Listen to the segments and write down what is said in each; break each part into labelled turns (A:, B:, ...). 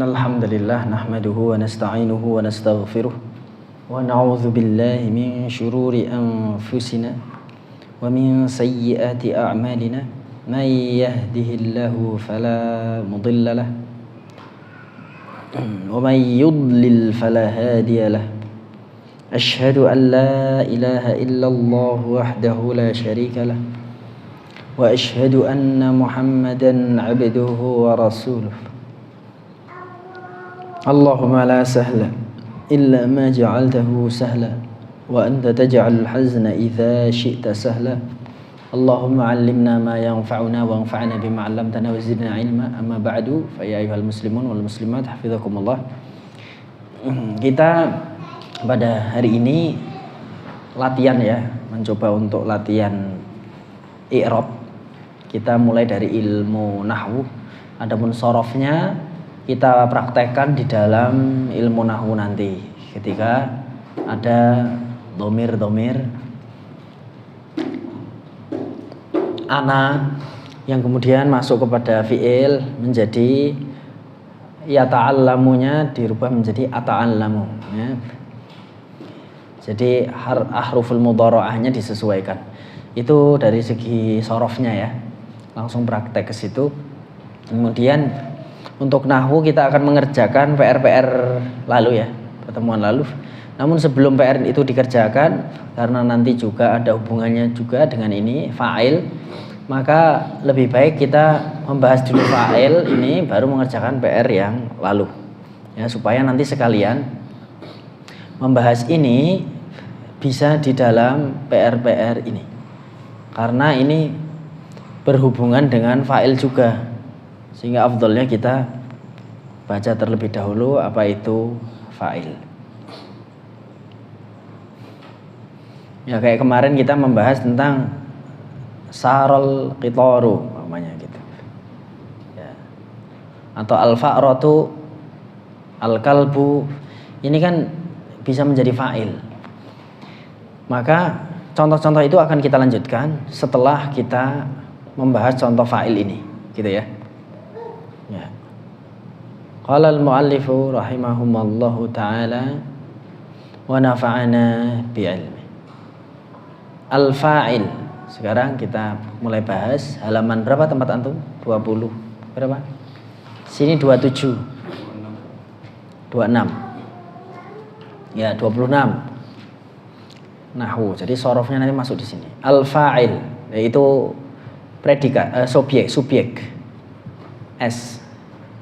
A: Innal hamdalillah nahmaduhu wa nasta'inuhu wa nastaghfiruh wa na'udzu billahi min shururi anfusina wa min sayyiati a'malina may yahdihillahu fala mudilla lahu wa may yudlil fala hadiya lahu. Ashhadu an la ilaha illallah wahdahu la syarika lahu wa ashhadu anna Muhammadan 'abduhu wa rasuluh. Allahumma la sahla illa ma ja'altahu sahla wa anta taj'alul hazna idza syi'ta sahla. Allahumma 'allimna ma yanfa'una wanfa'na bima 'allamtana wa zidna 'ilma. Amma ba'du, fa ya ayyuhal muslimun wal muslimat hafizakumullah. Kita pada hari ini latihan ya, mencoba untuk latihan i'rab. Kita mulai dari ilmu nahwu, adapun sorofnya kita praktekkan di dalam ilmu nahwu nanti ketika ada domir ana yang kemudian masuk kepada fi'il menjadi yata'allamunya dirubah menjadi ata'allamu ya. Jadi ahruful mudhara'ahnya disesuaikan. Itu dari segi sorofnya ya. Langsung praktek ke situ. Kemudian untuk nahwu kita akan mengerjakan PR lalu ya, pertemuan lalu. Namun sebelum PR itu dikerjakan, karena nanti juga ada hubungannya juga dengan ini fa'il, maka lebih baik kita membahas dulu fa'il ini baru mengerjakan PR yang lalu ya, supaya nanti sekalian membahas ini bisa di dalam PR ini, karena ini berhubungan dengan fa'il juga, sehingga afdolnya kita baca terlebih dahulu apa itu fa'il. Ya kayak kemarin kita membahas tentang sarol qitaru namanya gitu. Ya. Atau al-fa'ratu, al-kalbu, ini kan bisa menjadi fa'il. Maka contoh-contoh itu akan kita lanjutkan setelah kita membahas contoh fa'il ini, gitu ya. Ya. Qala al-muallifu rahimahumallahu ta'ala wa nafa'ana bi'ilmi. Al-fa'il. Sekarang kita mulai bahas halaman berapa tempat antum? 20. Berapa? Sini 27. 26. Ya, 26. Nahwu. Jadi sorofnya nanti masuk di sini. Al-fa'il yaitu predikat, subjek S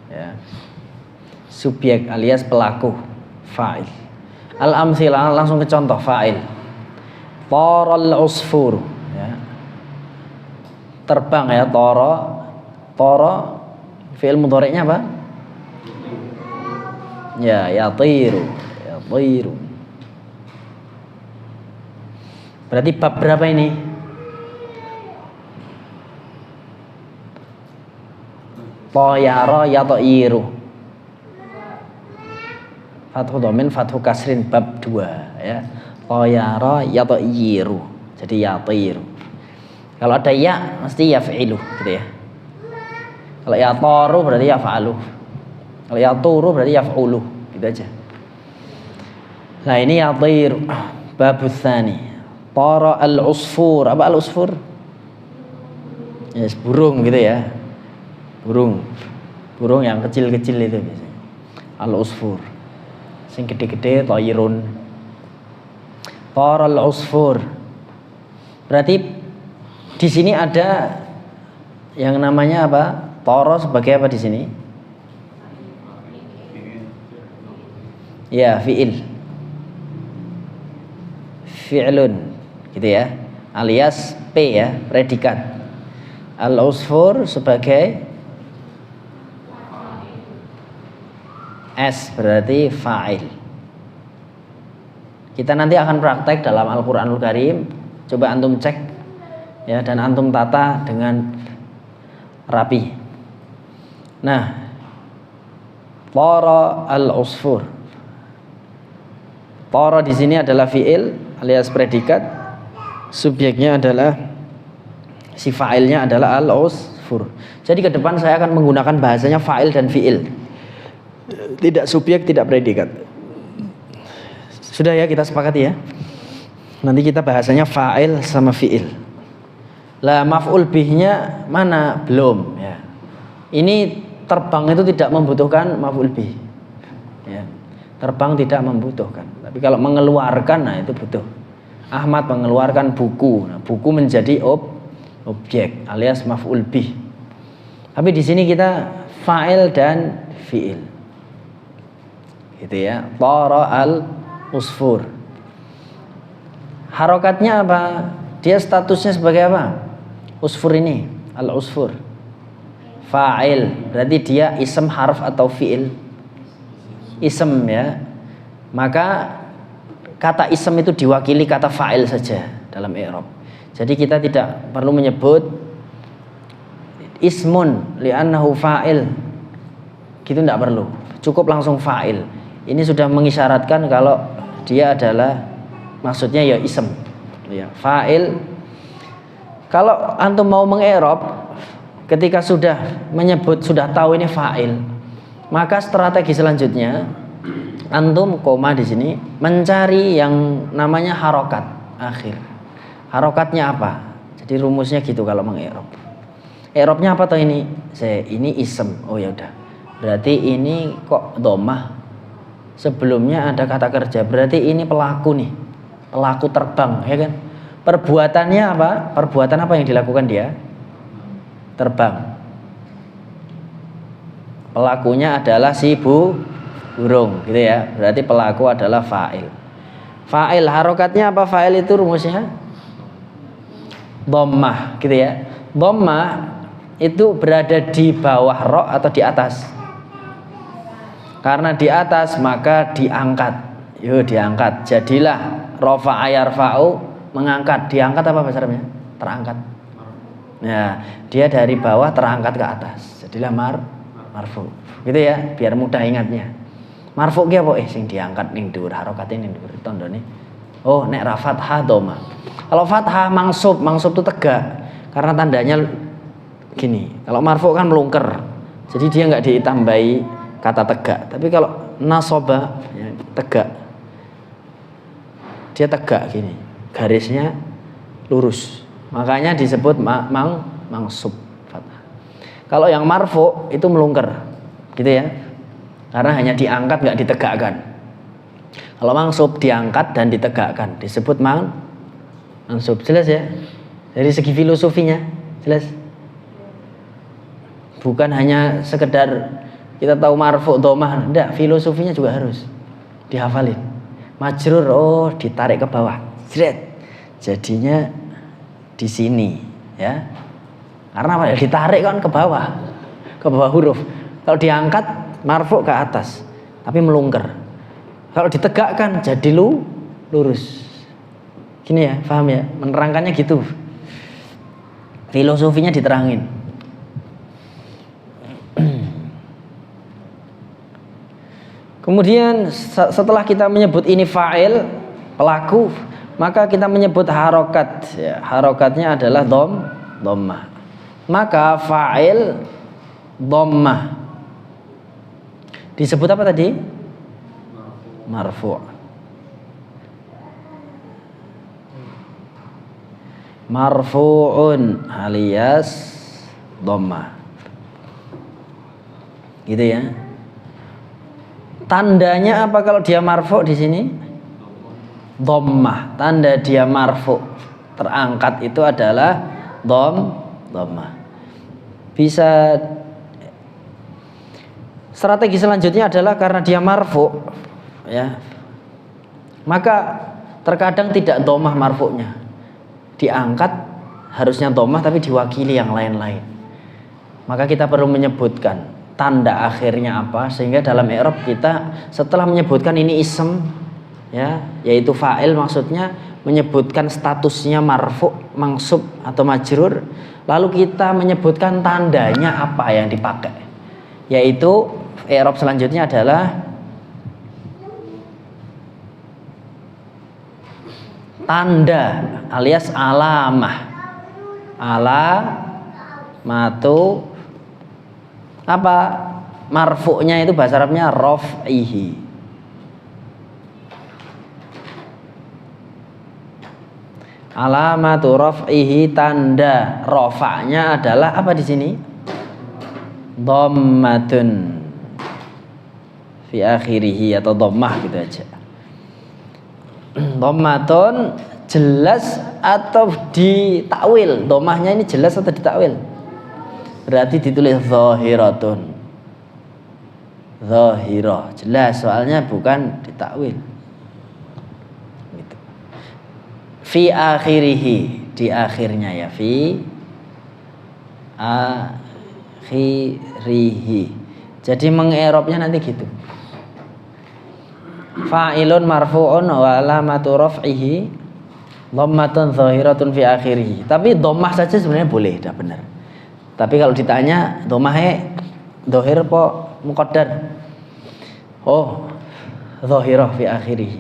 A: ya. Subjek alias pelaku, fa'il. Al-amtsilah, langsung ke contoh fa'il. Taral usfur ya. Terbang ya, tara fi'il mudhari'nya apa? Ya, yatiru. Berarti bab berapa ini? Tayara yatairu. Fathu dhamin fathu kasrin bab 2 ya. Tayara yatairu. Jadi yatiru. Kalau ada ya mesti yaf'ilu gitu ya. Kalau yataru berarti yaf'alu. Kalau yaturu berarti yaf'ulu, gitu aja. Nah, ini yatiru. Babus tsani. Tara al-usfur. Apa al-usfur? Yes, burung gitu ya. Burung yang kecil-kecil itu biasanya. Al-usfur. Sing gede-gede tayrun. Taral usfur. Berarti di sini ada yang namanya apa? Tara sebagai apa di sini? Ya, fi'il. Fi'lun gitu ya. Alias P ya, predikat. Al-usfur sebagai S berarti fa'il. Kita nanti akan praktek dalam Al-Qur'anul Karim. Coba antum cek ya, dan antum tata dengan rapi. Nah, tara al-usfur. Tara di sini adalah fi'il alias predikat. Subjeknya adalah, si fa'ilnya adalah al-usfur. Jadi ke depan saya akan menggunakan bahasanya fa'il dan fi'il. tidak subjek, tidak predikat. Sudah ya, kita sepakati ya. Nanti kita bahasanya fa'il sama fi'il. Lah maf'ul bihnya mana? Belum ya. Ini terbang itu tidak membutuhkan maf'ul bih. Ya. Terbang tidak membutuhkan. Tapi kalau mengeluarkan, nah itu butuh. Ahmad mengeluarkan buku. Nah, buku menjadi objek alias maf'ul bih. Tapi di sini kita fa'il dan fi'il. Gitu ya. Tara al-usfur. Harokatnya apa? Dia statusnya sebagai apa? Usfur ini, al-usfur. Fa'il, berarti dia ism, harf atau fi'il? Ism ya. Maka kata ism itu diwakili kata fa'il saja dalam i'rab. Jadi kita tidak perlu menyebut ismun li'annahu fa'il. Gitu tidak perlu. Cukup langsung fa'il. Ini sudah mengisyaratkan kalau dia adalah maksudnya ya ism. Ya, fa'il. Kalau antum mau mengi'rab ketika sudah menyebut, sudah tahu ini fa'il, maka strategi selanjutnya antum koma di sini mencari yang namanya harokat akhir. Harokatnya apa? Jadi rumusnya gitu kalau mengi'rab. I'rabnya apa toh ini? Ini ism. Oh ya udah. Berarti ini kok dhammah. Sebelumnya ada kata kerja. Berarti ini pelaku nih. Pelaku terbang, ya kan? Perbuatannya apa? Perbuatan apa yang dilakukan dia? Terbang. Pelakunya adalah si burung, gitu ya. Berarti pelaku adalah fa'il. Fa'il harokatnya apa? Fa'il itu rumusnya dhammah, gitu ya. Dhammah itu berada di bawah ro atau di atas? Karena di atas maka diangkat. Yo diangkat. Jadilah rafa'a yarfa'u, mengangkat. Diangkat apa bahasa Arabnya? Terangkat. Nah, dia dari bawah terangkat ke atas. Jadilah marfu. Gitu ya, biar mudah ingatnya. Marfu ki apa? Sing diangkat ning dhuwur, harokate ning dhuwur tandane. Oh, nek ra fathah dhamma. Kalau fathah mangsub itu tegak. Karena tandanya gini. Kalau marfu kan melungker. Jadi dia enggak ditambahi kata tegak. Tapi kalau nasaba ya, tegak. Dia tegak gini. Garisnya lurus. Makanya disebut mangsub fathah. Kalau yang marfu itu melungker. Gitu ya. Karena hanya diangkat enggak ditegakkan. Kalau mangsub diangkat dan ditegakkan, disebut mangsub. Jelas ya? Dari segi filosofinya jelas. Bukan hanya sekedar kita tahu marfu dhammah, enggak, filosofinya juga harus dihafalin. Majrur, oh ditarik ke bawah. Jret. Jadinya di sini, ya. Karena apa? Ditarik kan ke bawah huruf. Kalau diangkat marfu ke atas, tapi melungker. Kalau ditegakkan jadi lurus. Gini ya, paham ya? Menerangkannya gitu. Filosofinya diterangin. Kemudian setelah kita menyebut ini fa'il, pelaku, maka kita menyebut harokat. Ya, harokatnya adalah dhammah. Maka fa'il dhammah. Disebut apa tadi? Marfu'. Marfu'un alias dhammah. Gitu ya. Tandanya apa kalau dia marfu' di sini? Dhammah. Tanda dia marfu' terangkat itu adalah dhammah. Bisa strategi selanjutnya adalah karena dia marfu' ya. Maka terkadang tidak dhammah marfu'nya. Diangkat harusnya dhammah tapi diwakili yang lain-lain. Maka kita perlu menyebutkan tanda akhirnya apa sehingga dalam i'rab kita setelah menyebutkan ini ism ya, yaitu fa'il maksudnya menyebutkan statusnya marfu', mangsub atau majrur, lalu kita menyebutkan tandanya apa yang dipakai. Yaitu i'rab selanjutnya adalah tanda alias alamah. Alamatu apa? marfu'nya itu bahasa Arabnya raf'ihi. Alamatu raf'ihi, tanda rafa'nya adalah apa di sini? Dhammatun fi akhirih atau dhammah gitu aja. Dhammatun jelas atau ditakwil? Dhammahnya ini jelas atau ditakwil? Berarti ditulis zahiratun. Zahirah, jelas soalnya bukan ditakwil. Gitu. Fi akhirih, di akhirnya ya, fi akhirih. Jadi mengerobnya nanti gitu. Fa'ilun marfu'un wa alamatu raf'ihi dhammatun zahiratun fi akhirih. Tapi dhammah saja sebenarnya boleh, dah benar. Tapi kalau ditanya dhammahnya zahir apa muqaddar? Oh, zahirah fi akhirih.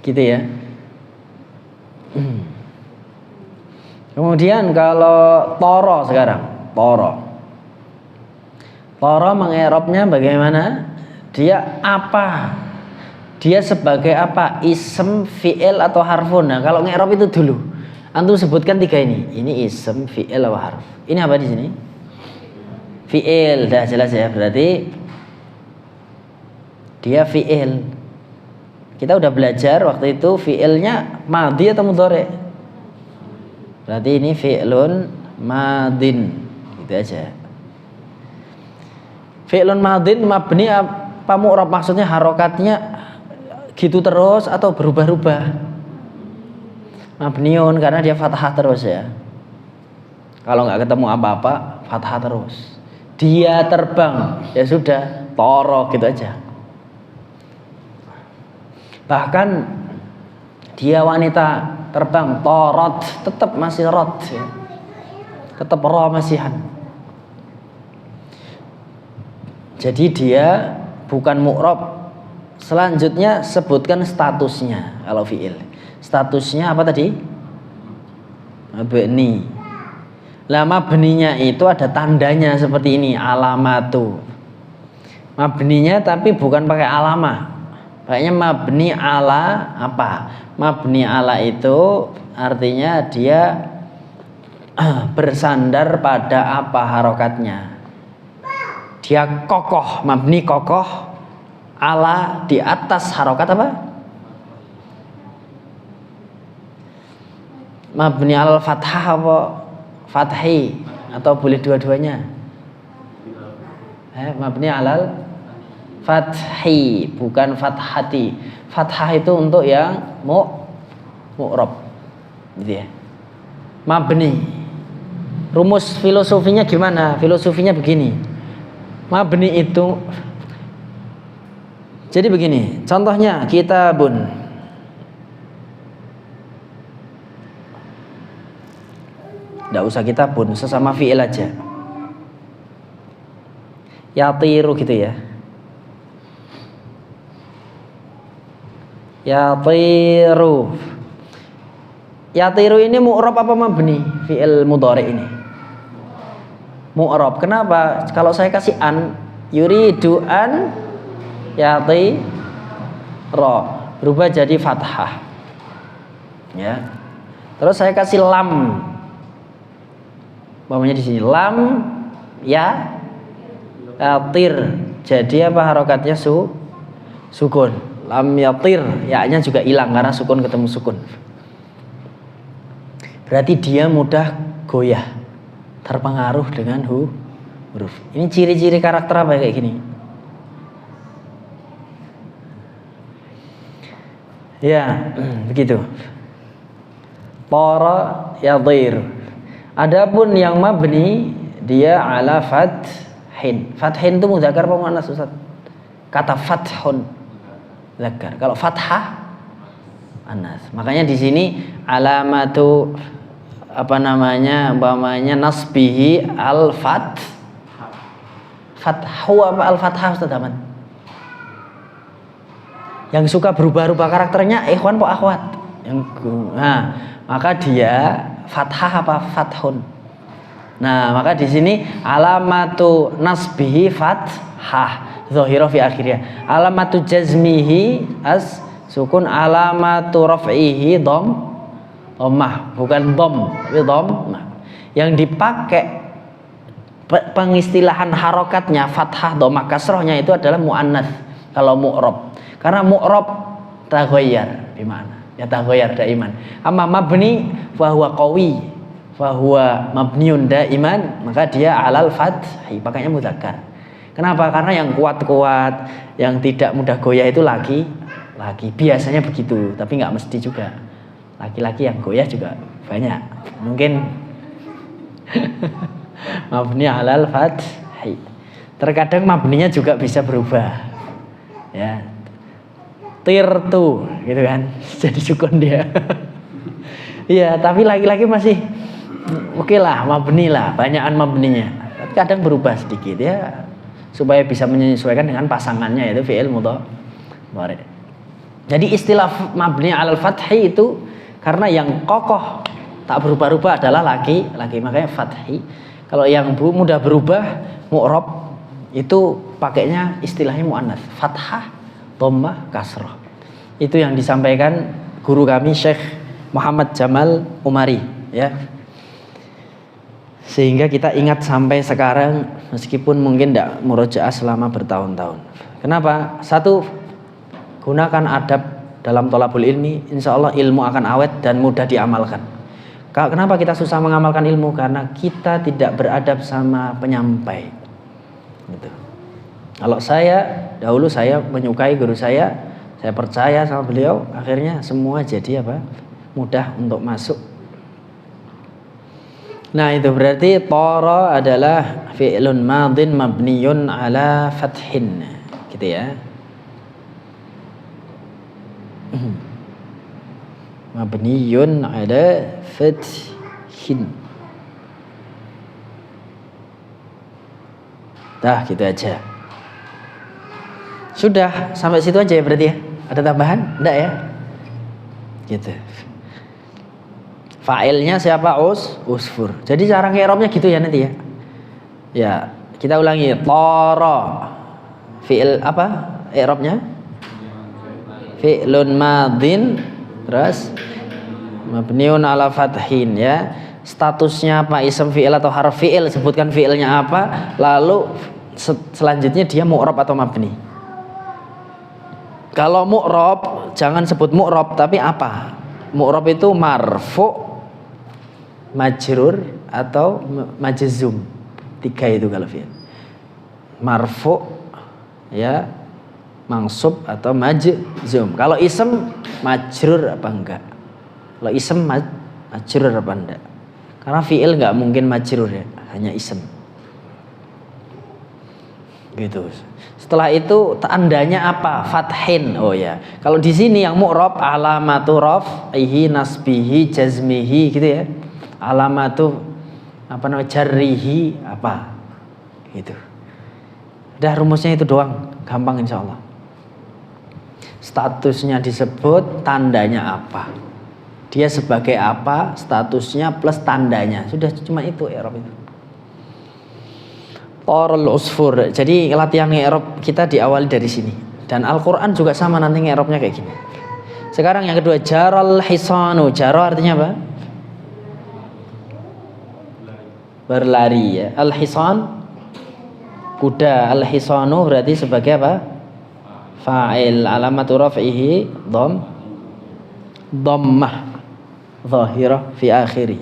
A: Gitu ya. Kemudian kalau toro sekarang, toro mengerobnya bagaimana? Dia apa? Dia sebagai apa? Ism, fi'il atau harfun. Nah, kalau ngerob itu dulu. Antum sebutkan tiga ini. Ini ism, fi'il atau harf. Ini apa di sini? Fi'il, dah jelas ya. Berarti dia fi'il. Kita udah belajar waktu itu fi'ilnya madhi atau mudhari'. Berarti ini fi'lun madin. Gitu aja. Fi'lun madin mabni apa mu'rab, maksudnya harokatnya gitu terus atau berubah-ubah? Mabniun karena dia fathah terus ya. Kalau nggak ketemu apa-apa, fathah terus. Dia terbang, ya sudah, toro gitu aja. Bahkan dia wanita terbang, torot, tetap masih rot ya. Tetap roh masihan. Jadi dia bukan mu'rab. Selanjutnya sebutkan statusnya kalau fi'il. Statusnya apa tadi? Mabni. Lah mabninya itu ada tandanya seperti ini, alamatu. Mabninya tapi bukan pakai alamah. Kayaknya mabni ala apa? Mabni ala itu artinya dia bersandar pada apa harokatnya. Dia kokoh, mabni kokoh, ala di atas harokat apa? Mabni al fathah apa fathi atau boleh dua-duanya? Mabni alal fathi bukan fathati. Fathah itu untuk yang mu'rab gitu ya. Mabni. Rumus filosofinya gimana? Filosofinya begini. Mabni itu jadi begini, contohnya kitabun. Tidak usah kitabun, sesama fi'il aja. Yatiru gitu ya. Yatiru. Yatiru ini mu'rab apa mabni? Fi'il mudhari ini. Mu'rab. Kenapa? Kalau saya kasih an, yuridu an yati ro, berubah jadi fathah. Ya. Terus saya kasih lam. Bawahnya di sini lam ya yatir. Jadi apa harokatnya sukun. Lam yatir, ya-nya juga hilang karena sukun ketemu sukun. Berarti dia mudah goyah, terpengaruh dengan huruf. Ini ciri-ciri karakter apa kayak gini? Ya, begitu. Tara yadir. Adapun yang mabni dia ala fathin. Fathin itu mudzakkar apa muannas Ustaz? Kata fathun zakar. Kalau fathah anas. Makanya di sini alamatu apa namanya, umpamanya nasbihi al fathu apa al fathah Ustaz Ahmad? Yang suka berubah-ubah karakternya ikhwan po akhwat. Nah, maka dia fathah apa fathun? Nah, maka di sini alamatu nasbihi fathah zahirah fi akhirnya. Alamatu jazmihi as sukun, alamatu raf'ihi dhammah, bukan dham, tapi dhammah. Yang dipakai pengistilahan harokatnya fathah dhammah kasrohnya itu adalah muannats kalau mu'rab. Karena mu'rab taghayyar bimana? Ya taghayyar daiman. Amma mabni fa huwa qawi. Fahuwa mabniun daiman, maka dia alal fathi, pakainya mudzakkar. Kenapa? Karena yang kuat-kuat, yang tidak mudah goyah itu laki. Biasanya begitu, tapi nggak mesti juga. Laki-laki yang goyah juga banyak. Mungkin mabni alal fathi. Terkadang mabninya juga bisa berubah. Ya. Tirtu gitu kan. Jadi sukun dia. Iya, tapi laki-laki masih oke lah, mabni lah, banyakan mabninya. Tapi kadang berubah sedikit ya, supaya bisa menyesuaikan dengan pasangannya, yaitu fi'il mudhari'. Jadi istilah mabni alal fathi itu karena yang kokoh tak berubah-ubah adalah laki, makanya fathi. Kalau yang mudah berubah, mu'rab, itu pakainya istilahnya muannats, fathah, dhammah, kasrah. Itu yang disampaikan guru kami Syekh Muhammad Jamal Umari, ya. Sehingga kita ingat sampai sekarang meskipun mungkin tidak murojaah selama bertahun-tahun. Kenapa? Satu, gunakan adab dalam thalabul ilmi, insya Allah ilmu akan awet dan mudah diamalkan. Kenapa kita susah mengamalkan ilmu? Karena kita tidak beradab sama penyampai. Gitu. Kalau dahulu saya menyukai guru saya percaya sama beliau, akhirnya semua jadi apa? Mudah untuk masuk. Nah, itu berarti tara adalah fi'lun madin mabniyun ala fathin, gitu ya. Mabniyun ala fathin. Dah, gitu aja. Sudah, sampai situ aja ya berarti ya. Ada tambahan? Enggak ya? Gitu. Fa'ilnya siapa? Usfur. Jadi cara ngerobnya gitu ya nanti ya. Ya, kita ulangi. Tara. Fi'il apa? I'rabnya? Fi'lun madin, terus mabniun ala fathin, ya. Statusnya apa? Ism fi'il atau harf fi'il? Sebutkan fi'ilnya apa? Lalu selanjutnya dia mu'rab atau mabni. Kalau mu'rab jangan sebut mu'rab, tapi apa? Mu'rab itu marfu', majrur atau majzum. 3 itu kalau fi'il. Marfu, ya, mansub atau majzum. Kalau ism majrur apa enggak? Kalau ism majrur apa enggak? Karena fi'il enggak mungkin majrur ya, hanya ism. Gitu. Setelah itu tandanya apa? Fathin. Oh ya. Kalau di sini yang mu'rab alamatu raf'ihi nasbihi jazmihi gitu ya. Alamatu apa namanya jarrihi apa gitu. Udah rumusnya itu doang, gampang insyaallah. Statusnya disebut, tandanya apa, dia sebagai apa, statusnya plus tandanya, sudah cuma itu i'rab itu. Tarul usfur. Jadi latihan i'rab kita diawali dari sini, dan Al-Qur'an juga sama nanti i'rabnya kayak gini. Sekarang yang kedua, jaral hisanu. Jaro artinya apa? Berlari, ya. Al-hisan kuda, al-hisanu berarti sebagai apa? Fa'il. Alamatu raf'ihi dhammah zahirah fi akhiri,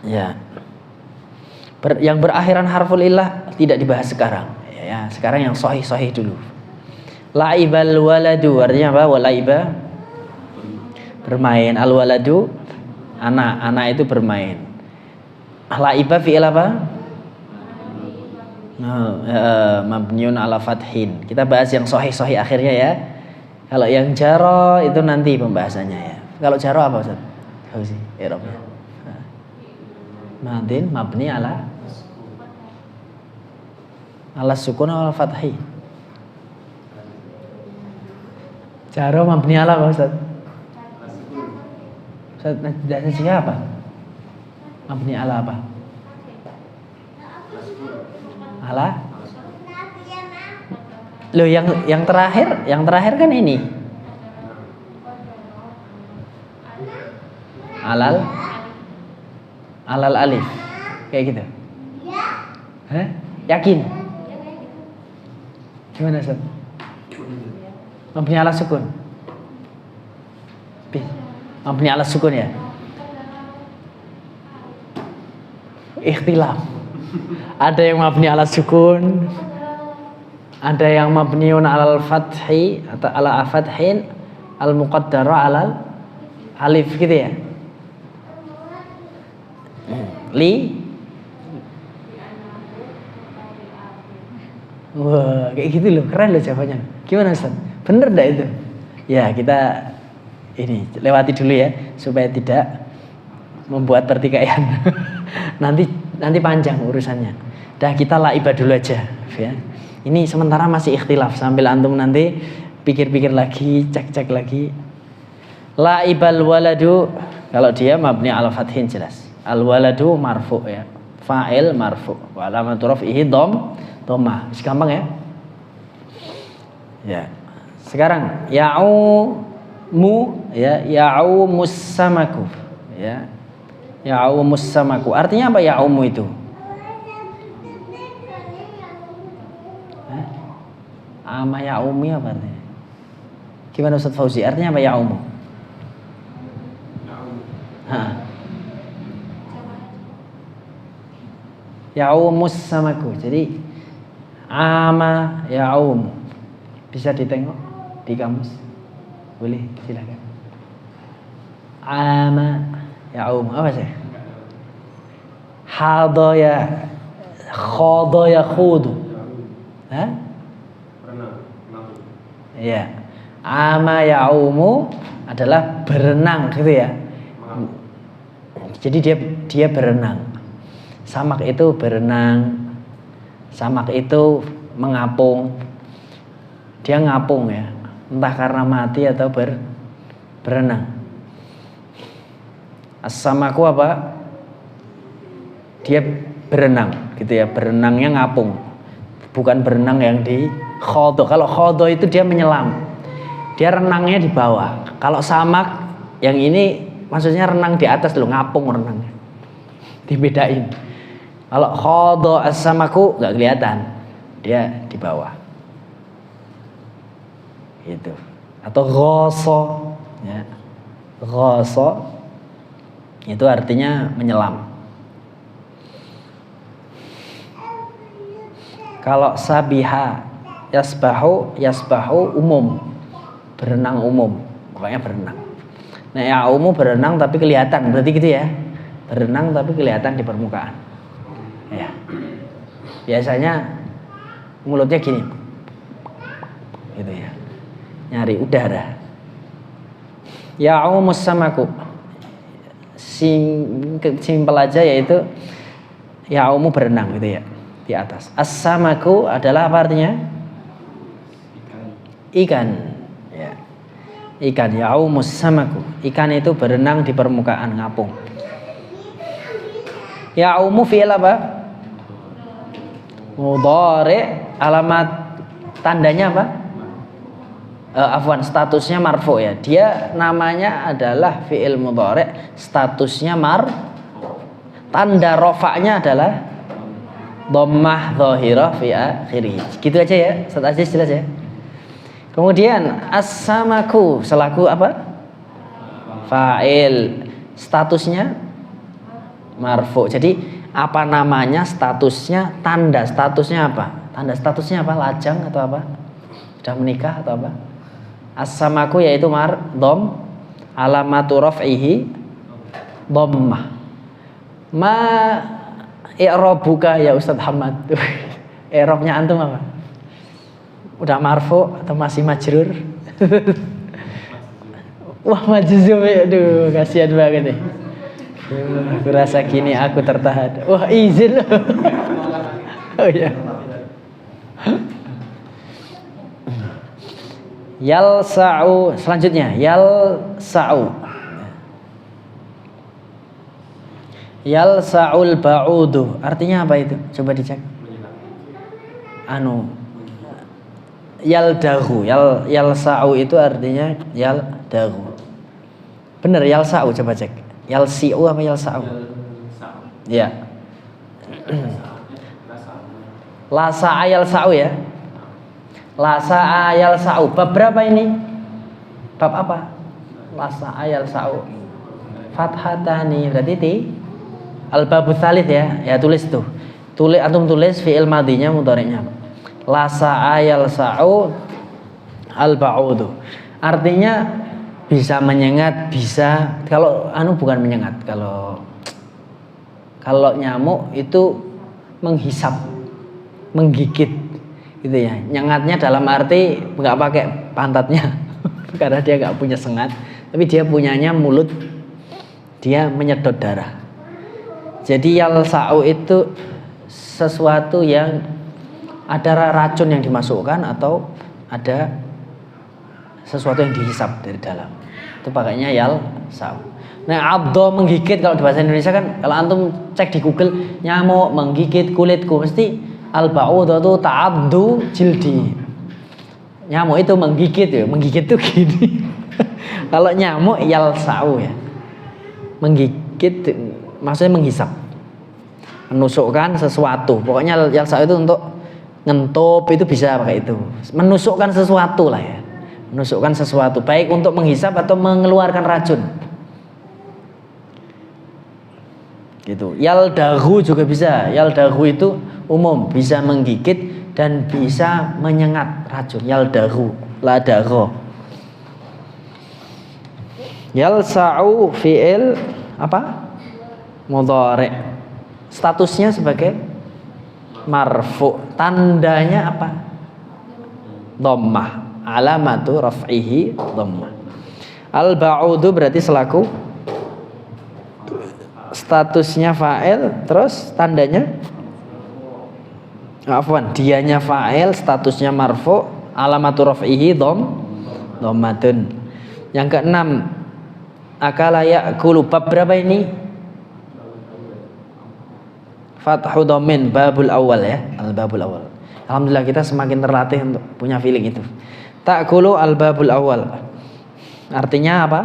A: ya. Yang berakhiran harful illah tidak dibahas sekarang, ya. Sekarang yang sahih dulu. La'ibal waladu artinya apa? Walaiba bermain, al-waladu anak itu bermain. Laiba fi'il apa? Mabniun ala fathin. Kita bahas yang sahih akhirnya ya. Kalau yang jaro itu nanti pembahasannya ya. Kalau jaro apa Ustaz? Tahu sih i'rabnya. Madin mabni ala sukun ala fathi. Jaro mabni ala apa Ustaz? Ustaz siapa? Mabni ala apa? Ala? Loh, yang terakhir kan ini. Alal alif. Kayak gitu. Hah? Yakin? Gimana, Ustaz? Mabni ala sukun. Mabni ala sukun ya? Ikhtilaf. Ada yang mabni ala sukun, ada yang mabniun alal fathi atau ala fathin al muqaddara alal alif gitu ya. Wah, kayak gitu loh, keren loh jawabannya. Gimana, Ustaz? Bener enggak itu? Ya, kita ini lewati dulu ya supaya tidak membuat pertikaian. nanti panjang urusannya. Dah, kita laibah dulu aja ya. Ini sementara masih ikhtilaf sambil antum nanti pikir-pikir lagi, cek-cek lagi. Laibal waladu, kalau dia mabni ala fathin jelas. Al waladu marfu ya. Fa'il marfu. Wa alamatu raf'ihi dhammah. Gampang ya? Ya. Sekarang ya'umu ya, ya'umus samaku ya. Ya'umus samaku. Artinya apa ya'umu itu? Ama ya'umi apa artinya? Gimana Ustaz Fauzi? Artinya apa ya'umu? Ya'umus samaku. Jadi ama ya'umu. Bisa ditengok di kamus? Boleh, silakan. Ama ya'umu. Apa sih? Hadaya khadaya khudu. Hah? Ya. Ama ya'umu adalah berenang gitu ya. Jadi dia berenang. Samak itu berenang. Samak itu mengapung. Dia ngapung ya. Entah karena mati atau berenang. As-samaku apa? Dia berenang gitu ya. Berenangnya ngapung. Bukan berenang yang di khodo. Kalau khodo itu dia menyelam. Dia renangnya di bawah. Kalau samak yang ini maksudnya renang di atas loh, ngapung renangnya. Dibedain. Kalau khodo as-samaku nggak kelihatan. Dia di bawah. Gitu. Atau ghoso ya. Ghoso itu artinya menyelam. Kalau sabiha yasbahu umum, berenang umum, pokoknya berenang. Nah, ya'umu berenang tapi kelihatan, berarti gitu ya. Berenang tapi kelihatan di permukaan. Ya. Biasanya mulutnya gini. Gitu ya. Nyari udara. Ya'umus samaku. Simpel aja yaitu ya'umu berenang gitu ya. Di atas. As-samaku adalah apa artinya? Ikan. Ya. Ikan. Ya'umus samaku. Ikan itu berenang di permukaan, ngapung. Ya'umu fi'il apa? Mudhari. Alamat tandanya apa? Afwan, statusnya marfu ya. Dia namanya adalah fi'il mudhari, statusnya tanda rofaknya adalah dhammah dhahirah fi akhirih. Gitu aja ya, Ustaz Aziz jelas ya. Kemudian as-samaku selaku apa? Fa'il. Statusnya marfu. Jadi apa namanya statusnya? Tanda statusnya apa? Tanda statusnya apa? Lajang atau apa? Sudah menikah atau apa? As-samaku yaitu dhom, alamatu raf'ihi dhammah. Ma i'rabuka ya Ustaz Hamad. I'rabnya antum apa? Udah marfu atau masih majrur? Wah, majzum ya. Aduh, kasihan banget nih. Aku rasa kini aku tertahan. Wah, izin loh. Oh ya. Yalsa'u, selanjutnya yalsa'u. Yalsa'ul ba'udu. Artinya apa itu? Coba dicek. Yaldahu. Yalsa'u itu artinya yaldahu. Bener yalsa'u, coba cek. Yalsi'u apa yalsa'u? Ya. Lasa'a yalsa'u ya. Lasa'a yalsa'u. Bab berapa ini? Bab apa? Lasa'a yalsa'u. Fathatani. Berarti al-babu tsalits ya. Ya tulis tuh. Antum tulis fi'il madinya mudhari'nya. Lasa'a yalsa'u al-ba'udu. Artinya bisa menyengat, bisa kalau bukan menyengat, kalau nyamuk itu menghisap, menggigit gitu ya. Nyengatnya dalam arti nggak pakai pantatnya karena dia nggak punya sengat, tapi dia punyanya mulut, dia menyedot darah. Jadi yalsa'u itu sesuatu yang ada racun yang dimasukkan atau ada sesuatu yang dihisap dari dalam. Itu pakainya yalsa'u. Nah, abdo menggigit kalau di bahasa Indonesia kan, kalau antum cek di Google nyamuk menggigit kulitku, mesti al-ba'udatu ta'addu jildi. Nyamuk itu menggigit ya, menggigit tuh gini. Kalau nyamuk yalsa'u ya. Menggigit maksudnya menghisap. Menusukkan sesuatu. Pokoknya yalsa'u itu untuk ngentup itu bisa pakai itu. Menusukkan sesuatu lah ya. Menusukkan sesuatu baik untuk menghisap atau mengeluarkan racun. Gitu. Yaldahu juga bisa. Yaldahu itu umum, bisa menggigit dan bisa menyengat racun. Yaldahu, la dagho. Yalsa'u fi'il apa? Mudhari'. Statusnya sebagai marfu. Tandanya apa? Dhammah. Alamatu raf'ihi dhammah. Al-ba'udu berarti selaku statusnya fa'il, terus tandanya dianya fa'il, statusnya marfu, alamatu raf'ihi dhammatun. Yang keenam, akala ya'kulu. Bab berapa ini? Fathu dhammin, babul awal ya, al-babul awal. Alhamdulillah kita semakin terlatih untuk punya feeling itu. Ta'kulu al-babul awal. Artinya apa?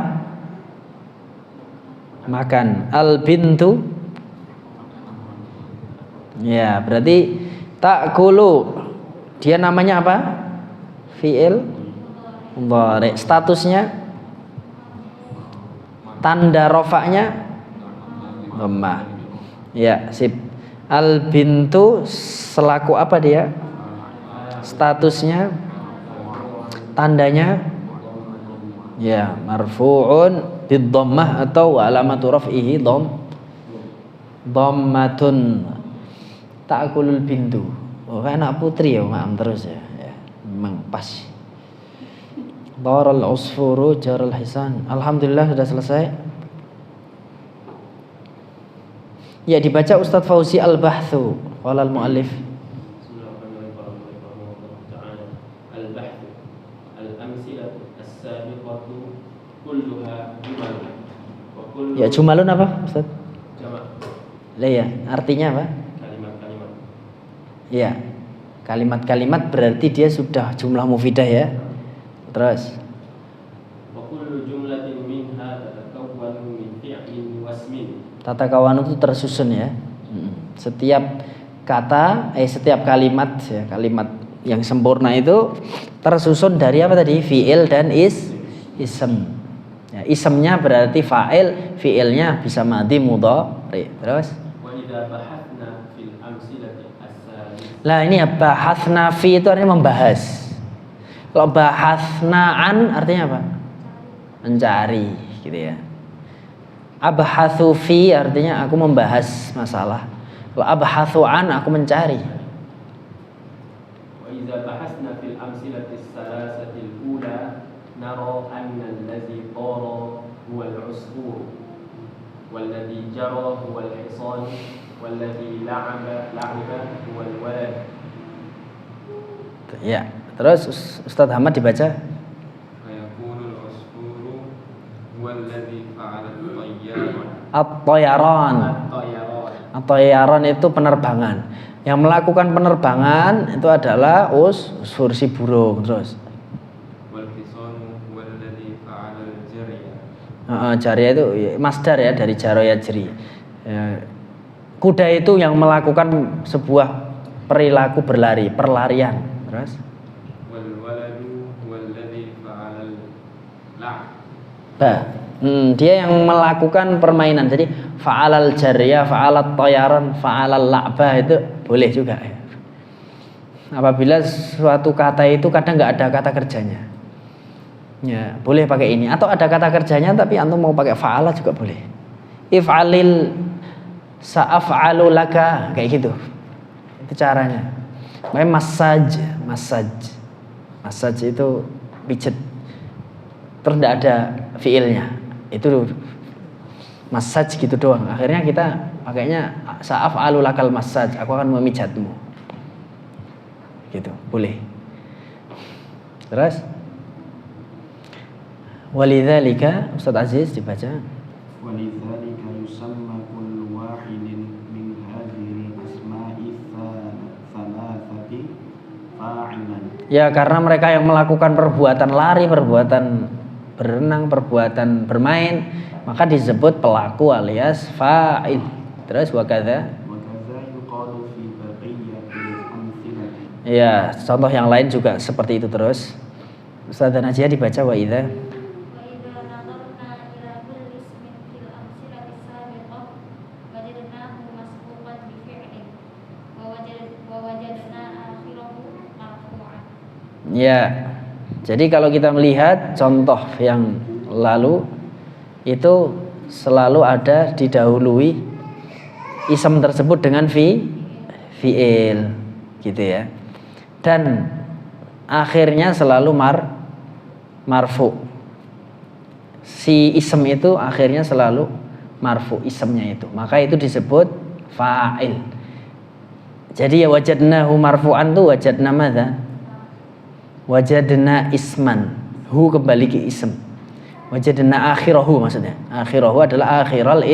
A: Makan. Al-bintu. Ya, berarti ta'kulu. Dia namanya apa? Fi'il mudhari'. Statusnya tanda rofa'nya dhammah. Ya, sip. Al-bintu selaku apa dia? Statusnya tandanya ya marfu'un bidhammah atau alamatu raf'ihi dhammatun. Ta'kulul bintu. Oh, kan anak putri ya, maaf terus ya. Memang pas. Daral usfuru jaral hisan. Alhamdulillah sudah selesai. Ya, dibaca Ustadz Fauzi Al-Bahthu. Qala al-muallif. Ya, jumalun apa, Ustaz? Lah ya, artinya apa?
B: Kalimat-kalimat.
A: Ya. Kalimat-kalimat berarti dia sudah jumlah mufidah ya. Terus
B: Wa kullu jumlatin minha tatakawwanu min fi'lin wasmin.
A: Tatakawanu itu tersusun ya. Setiap kata, setiap kalimat ya, kalimat yang sempurna itu tersusun dari apa tadi? Fi'il dan ism. Ya, ismnya berarti fa'il, fi'ilnya bisa madhi mudhari. Terus
B: Wa idza bahathna fil amsilati as-salis.
A: lah ini ya, bahathna fi itu artinya membahas. Kalau bahathna an artinya apa? Mencari gitu ya. Abhathu fi artinya aku membahas masalah. Kalau abhathu an aku mencari.
B: Wa idza bahathna fil amsilati as-salasati al-ula nara anna alladhi tara huwa al-usfur walladhi jara huwa al-hisan walladhi la'iba huwa al-walad.
A: Ya, terus Ustadz Ahmad dibaca.
B: Fayakunul usfuru huwa alladhi fa'ala at-tayyaran.
A: At-tayaran.
B: At-tayyaran
A: At-tayyaran itu penerbangan. Yang melakukan penerbangan itu adalah usfur si burung. Terus Jariyah itu masdar ya dari jaro yajri. Kuda itu yang melakukan sebuah perilaku berlari, perlarian. Terus dia yang melakukan permainan. Jadi fa'alal jariyah, fa'alat tayaran, fa'alal la'bah itu boleh juga ya. Apabila suatu kata itu kadang nggak ada kata kerjanya, ya boleh pakai ini. Atau ada kata kerjanya tapi antum mau pakai fa'ala juga boleh. If'alil sa'af'alu laka, kayak gitu. Itu caranya. Makanya masaj itu pijet. Terus tidak ada fiilnya. Itu masaj gitu doang. Akhirnya kita pakainya sa'af'alu lakal masaj, aku akan memijatmu. Gitu, boleh. Terus walidzalika, Ustaz Aziz dibaca.
C: Walidzalika yusamma kullu wahidin min hadhihi asma'i thalathati fa'ilan.
A: Ya, karena mereka yang melakukan perbuatan lari, perbuatan berenang, perbuatan bermain, maka disebut pelaku alias fa'il. Terus wakadza
C: yuqalu fi baqiyatil amthilati.
A: ya, contoh yang lain juga seperti itu. Terus Ustaz Najiyah dibaca wa idza ya. Jadi kalau kita melihat contoh yang lalu itu selalu ada didahului ism tersebut dengan fi'il gitu ya. Dan akhirnya selalu marfu. Si ism itu akhirnya selalu marfu ismnya itu. Maka itu disebut fa'il. Jadi ya wajadnahu marfu'an tuh wajadna madza? Wajadna isman. Hu kembali ke ism. Wajadna akhirahu maksudnya. Akhirahu adalah akhiral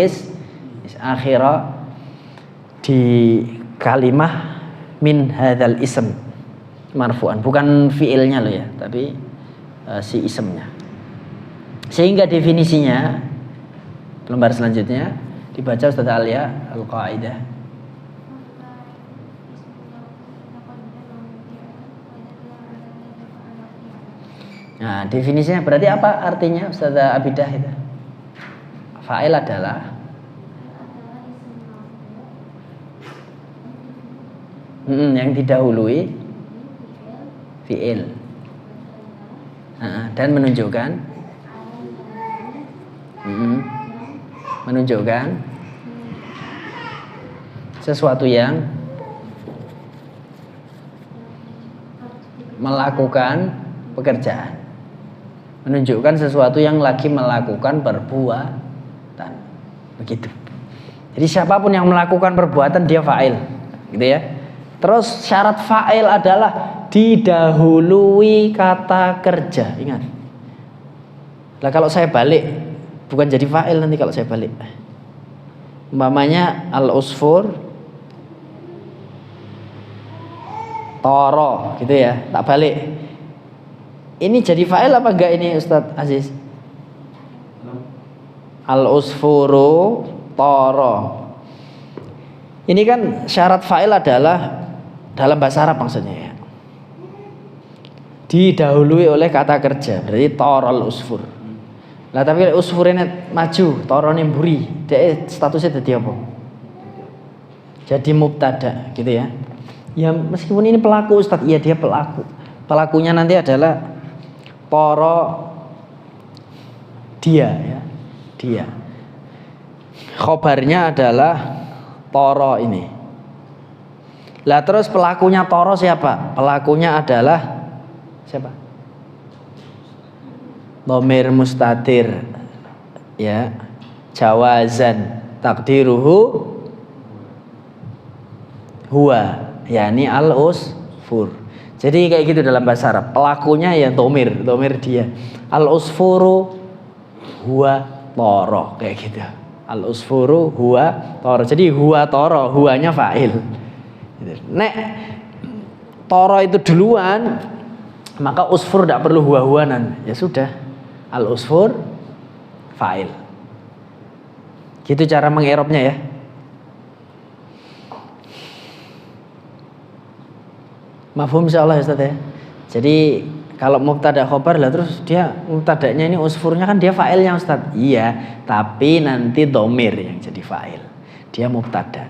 A: akhirah di kalimah min hadzal ism marfu'an, bukan fiilnya loh ya, tapi si ismnya. Sehingga definisinya lembar selanjutnya dibaca Ustaz Alia Al-Qaidah. Nah, definisinya berarti apa artinya Ustazah Abidah itu? Fa'il adalah yang didahului fi'il dan menunjukkan sesuatu yang melakukan pekerjaan, menunjukkan sesuatu yang lagi melakukan perbuatan, begitu. Jadi siapapun yang melakukan perbuatan dia fa'il, gitu ya. Terus syarat fa'il adalah didahului kata kerja, ingat. Nah kalau saya balik, bukan jadi fa'il nanti kalau saya balik. Umpamanya al-usfur toro, gitu ya, tak balik. Ini jadi fa'il apa enggak ini Ustadz Aziz? Al-usfuru toro. Ini kan syarat fa'il adalah dalam bahasa Arab maksudnya ya, didahului oleh kata kerja, berarti torol usfur. Lah tapi usfur ini maju, torone mburi, dia statusnya jadi apa? Jadi mubtada gitu ya. Ya meskipun ini pelaku Ustadz, iya dia pelaku. Pelakunya nanti adalah toro dia ya, dia. Khobarnya adalah toro ini. Lah terus pelakunya toro siapa? Pelakunya adalah siapa? Dhamir mustatir ya, jawazan takdiruhu huwa, yakni al-usfur. Jadi kayak gitu dalam bahasa Arab. Pelakunya ya dhamir dia. Al-usfuru huwa toro, kayak gitu. Al usfuru huwa toro. Jadi huwa toro, huwanya fa'il. Nek toro itu duluan, maka usfur tidak perlu huwa-huwanan. Ya sudah, al usfur fa'il. Gitu cara mengerobnya ya. Mafhum insyaallah Ustaz ya. Jadi kalau mubtada khobar lah terus dia mubtadanya ini usfurnya kan dia fa'ilnya Ustaz. Iya, tapi nanti domir yang jadi fa'il. Dia mubtada.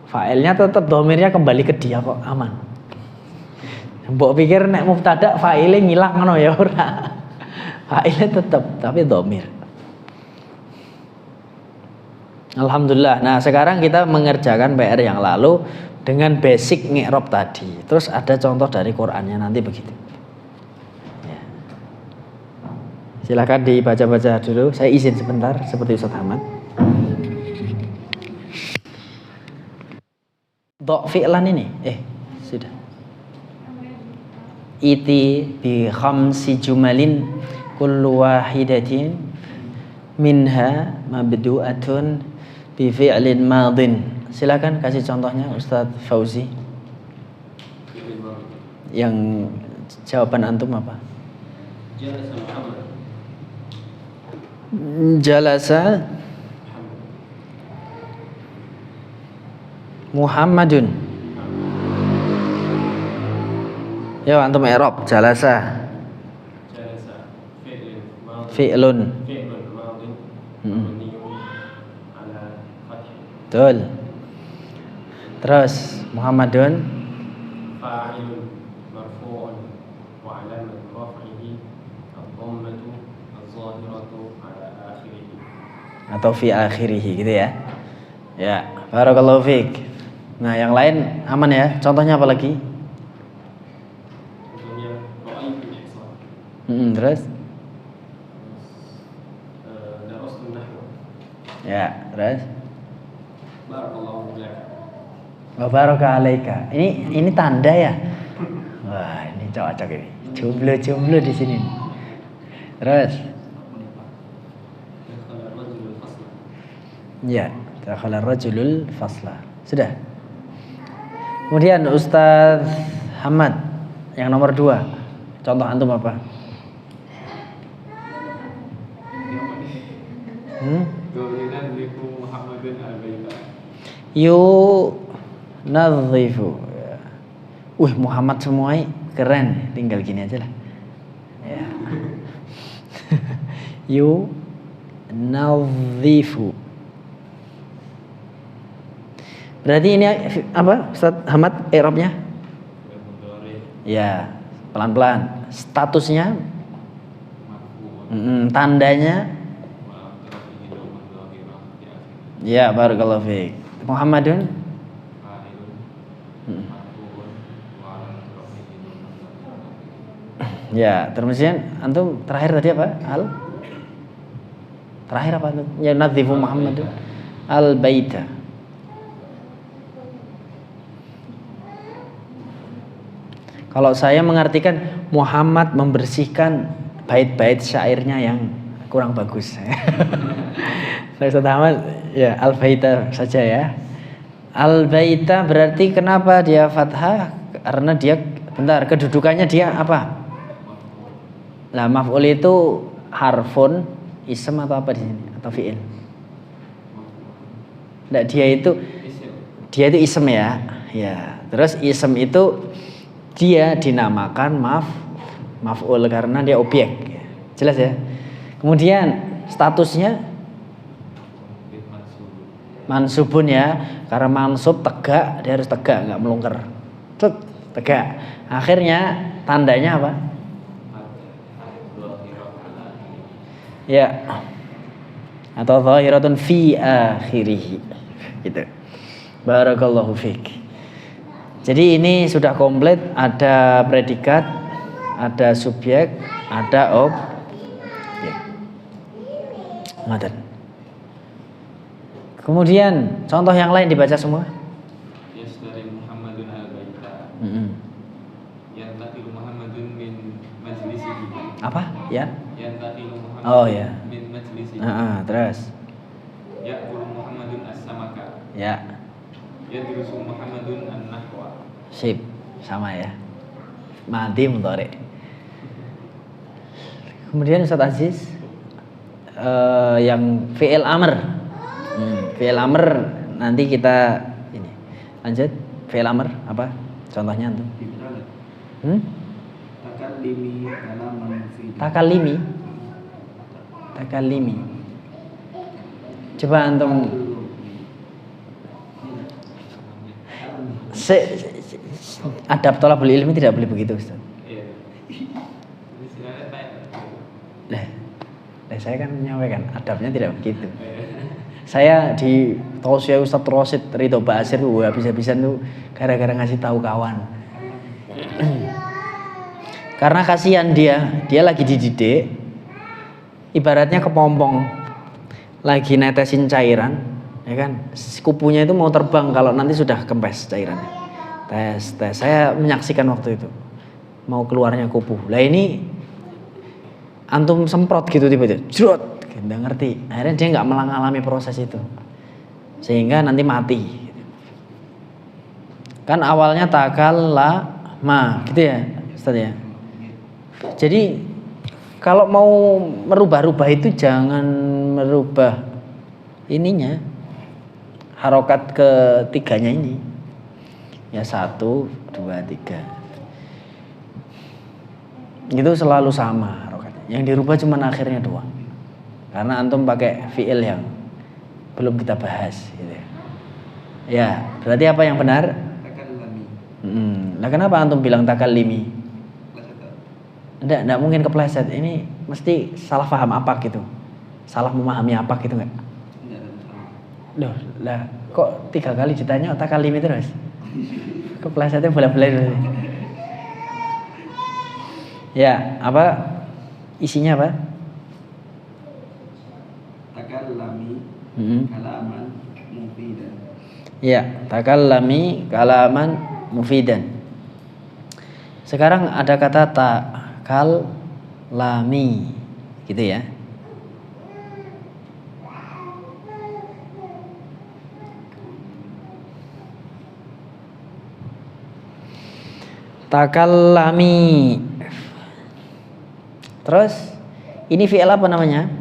A: Fa'ilnya tetap domirnya kembali ke dia kok, aman. Mbok pikir nek mubtada fa'ile ngilang ngono ya ora. Fa'ilnya tetap tapi domir. Alhamdulillah. Nah, sekarang kita mengerjakan PR yang lalu dengan basic ngi'rab tadi. Terus ada contoh dari Qur'annya nanti begitu. Ya. Silakan dibaca-baca dulu. Saya izin sebentar seperti Ustaz Ahmad. Do fi'lan ini. Sudah. Iti bi khamsi jumalin kullu wahidatin minha mabdu'atun bi fi'lin madin. Silakan kasih contohnya Ustadz Fauzi. Yang jawaban antum apa?
B: Jalasa Muhammad.
A: Jalasa Muhammadun. Ya antum i'rab jalasa.
B: Jalasa
A: Fi'lun.
B: Fi'lun madin. Mabniun ala fath.
A: Betul. Terus Muhammadun
B: fa'ilun marfu'un wa 'alamat raf'ihi ad-dhammatu adh-dhahiratu 'ala akhirih.
A: atau fi akhirih gitu ya. Ya, barakallahu fiik. Nah, yang lain aman ya? Contohnya apa lagi?
B: Contohnya ra'aitul ihsan.
A: Terus?
B: Darastu nahwa.
A: Ya, terus?
B: Barakallahu lak.
A: Wa baraka alaika. Ini tanda ya. Wah, ini cocok ini. Jomblo di sini. Terus?
B: Dakhala ar-rajulul fasla.
A: Ya, dakhala ar-rajulul fasla. Sudah. Kemudian Ustaz Hamad yang nomor 2. Contoh antum apa?
B: Yunadhifu Muhammadun al-baita.
A: Nadhifu. Muhammad semuanya keren. Tinggal gini aja lah. Ya. Nadhifu. Berarti ini apa Ustaz Hamad i'rabnya? Ya, pelan-pelan. Statusnya tandanya ya, barakallahu fiik. Muhammadun ya, terusnya antum terakhir tadi apa? Terakhir apa antum? Ya, nadhifu Muhammadun al-baita. Kalau saya mengartikan Muhammad membersihkan bait-bait syairnya yang kurang bagus. Ustaz Ahmad, ya al-baita saja ya. Al-baita berarti kenapa dia fathah? Karena dia kedudukannya dia apa? Nah, maf'ul itu harfun, ism atau apa di sini? Atau fi'il? Nah, dia itu ism ya. Ya, terus ism itu dia dinamakan maf'ul karena dia objek. Jelas ya? Kemudian statusnya mansubun ya, karena mansub tegak, dia harus tegak, nggak melungker. Tegak. Akhirnya tandanya apa? Ya. Atau zahiratun fi akhirih. Gitu. Barakallahu fiik. Jadi ini sudah komplit, ada predikat, ada subjek, ada objek. Ngoten. Kemudian contoh yang lain dibaca semua.
B: Yashtari Muhammadun al-baita. Yantaqilu Muhammadun min majlisihi.
A: Apa? Ya.
B: Yantaqilu Muhammadun
A: Oh ya.
B: min majlisihi.
A: Terus. Ya,
D: Yadrusu Muhammadun an-nahwa.
A: sip, sama ya. Madi mudhari. Kemudian Ustaz Aziz, yang fi'il amr. Fi'il amr nanti kita ini lanjut. Fi'il amr apa? Contohnya tuh.
C: Takallimi kalaman mufidan.
A: Takallimi. Coba antum adab thalabul ilmi tidak boleh begitu, Ustaz.
D: Iya. Ini silakan tanya.
A: Saya kan menyampaikan adabnya tidak begitu. Saya di tausiah Ustaz Rosid Ridho Basir habis-habisan tuh gara-gara ngasih tahu kawan. Karena kasihan dia lagi dididik, ibaratnya kepompong, lagi netesin cairan, ya kan? Kupunya itu mau terbang kalau nanti sudah kempes cairannya. Tes. Saya menyaksikan waktu itu mau keluarnya kupu. Lah ini antum semprot gitu tiba-tiba, jrot, nggak ngerti. Akhirnya dia nggak mengalami proses itu, sehingga nanti mati. Kan awalnya takallama, gitu ya, Ustaz ya. Jadi kalau mau merubah-rubah itu jangan merubah ininya, harokat ketiganya ini. Ya 1, 2, 3. Itu selalu sama harokatnya. Yang dirubah cuma akhirnya doang. Karena antum pakai fi'il yang belum kita bahas gitu ya. Ya, berarti apa yang benar?
C: Takallami.
A: Nah kenapa antum bilang takallimi? Enggak mungkin kepleset. Ini mesti salah paham apa gitu. Salah memahami apa gitu enggak? Loh, lah kok 3 kali ditanya takallimi terus? Keplesetnya bola-bola. Ya, apa isinya apa?
C: Takallami kalaman mufidan.
A: Ya, takallami kalaman mufidan. Sekarang ada kata takallami, gitu ya. Takallami. Terus ini fi'il apa namanya?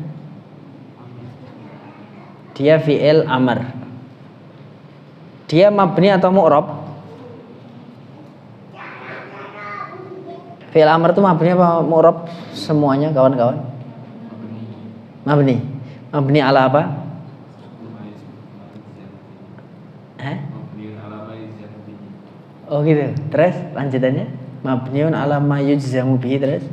A: Dia fi'il amr. Dia mabni atau mu'rab? Fi'il amr itu mabni apa mu'rab semuanya kawan-kawan? Mabni. Mabni ala apa? Oh gitu. Terus lanjutannya mabniun ala ma yujzamu bihi, terus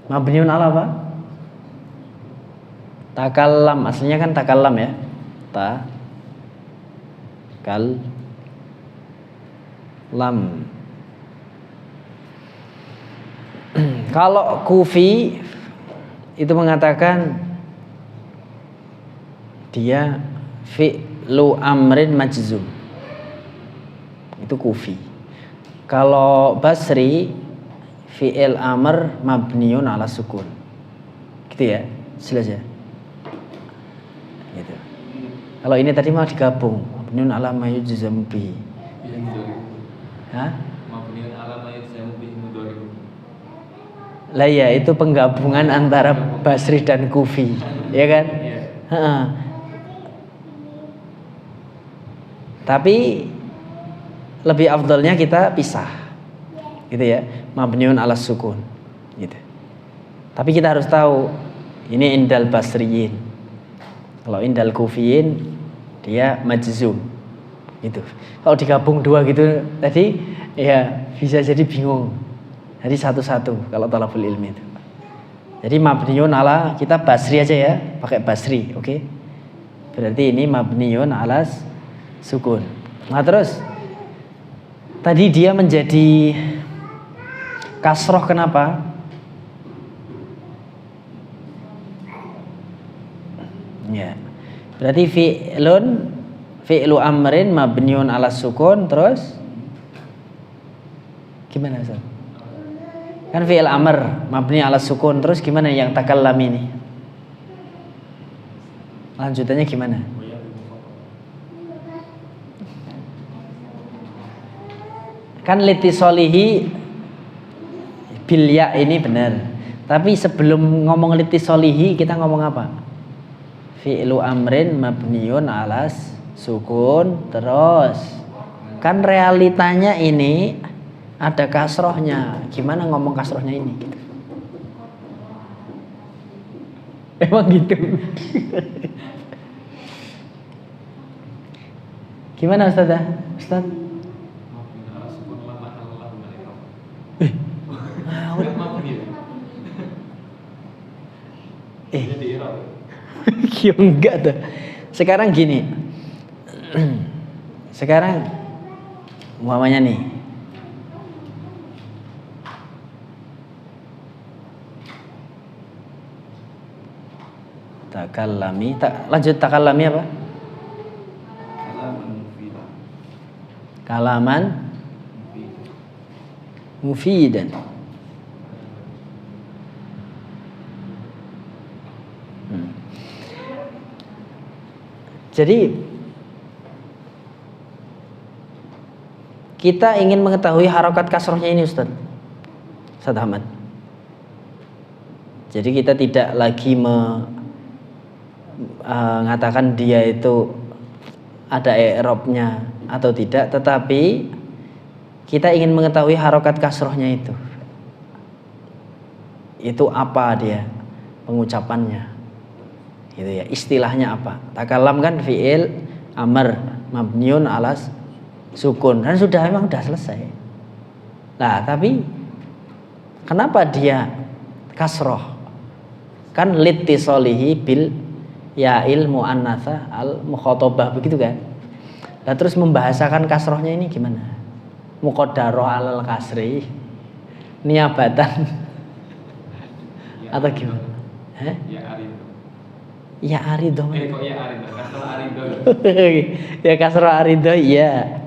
A: mabniun ala apa? Takallam, aslinya kan takallam ya. Lam. Kalau Kufi itu mengatakan dia fi'lu amrin majzum. Itu Kufi. Kalau Basri fi'il amr mabniun ala sukun. Gitu ya. Jelas ya. Gitu. Kalau ini tadi mau digabung, mabniun ala ma yujzamu bihi. Hah?
D: Mabniun ala ma yujzamu bihi mudhari.
A: Lah ya, itu penggabungan antara Basri dan Kufi, ya kan?
D: Iya.
A: Tapi lebih afdolnya kita pisah, gitu ya, mabniun ala sukun, gitu. Tapi kita harus tahu ini indal basriyin. Kalau indal kufiyin dia majzum, gitu. Kalau digabung dua gitu tadi, ya bisa jadi bingung. Jadi satu-satu kalau talabul ilmi itu. Jadi mabniun ala, kita basri aja ya, pakai basri, oke? Berarti ini mabniun ala sukun. Nah terus tadi dia menjadi kasroh, kenapa? Ya, berarti fi'lu amrin mabniun ala sukun, terus gimana Ustaz? Kan fi'il amr mabni ala sukun. Terus gimana yang takallam ini? Lanjutannya gimana? Kan litisolihi bil ya ini benar. Tapi sebelum ngomong litisolihi kita ngomong apa? Fi'lu amrin mabniun alas sukun. Terus kan realitanya ini ada kasrohnya. Gimana ngomong kasrohnya ini? Emang gitu. Gimana Ustazah? Ustaz? Enggak tuh. Sekarang gini. Sekarang umpamanya nih. Takallami, lanjut takallami apa?
C: Kalaman mufidan.
A: Kalaman mufidan. Jadi kita ingin mengetahui harokat kasrohnya ini Ustaz Ahmad. Jadi kita tidak lagi mengatakan dia itu ada i'rabnya atau tidak, tetapi kita ingin mengetahui harokat kasrohnya itu. Itu apa dia pengucapannya? Gitu ya, istilahnya apa? Takallam kan fi'il amr mabniun alas sukun, kan sudah memang sudah selesai. Nah, tapi kenapa dia kasroh? Kan litisolihi bil ya'il mu'annatsa al mukhatabah, begitu kan? Nah, terus membahasakan kasrohnya ini gimana? Muqaddarah alal kasri niabatan atau gimana? Hah? Ya arido.
D: Kok ya arido? Kasroh arido.
A: Ya kasroh arido, iya.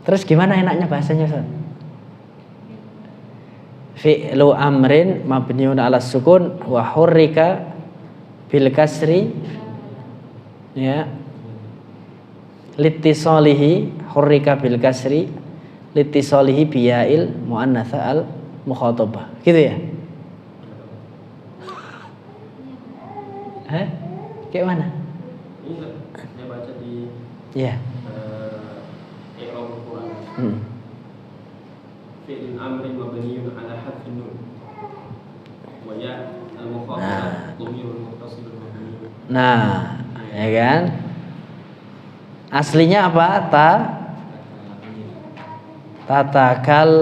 A: Terus gimana enaknya bahasanya, Ustaz? Fi'lu amrin mabniun ala sukun wa hurrika bil kasri, ya. Litisolihi hurrika bil kasri litisolihi biyail muannatsa al mukhatabah. Gitu ya? Hah? Kayak mana?
B: Ini saya baca di
A: Iya.
B: Iqra'ul Quran. Fi'il amrin mabniun ala hadfin nun. Wa ya al-mukhatabah dhamirun muttasilun mabniun.
A: Nah, ya kan? Aslinya apa? Tatakal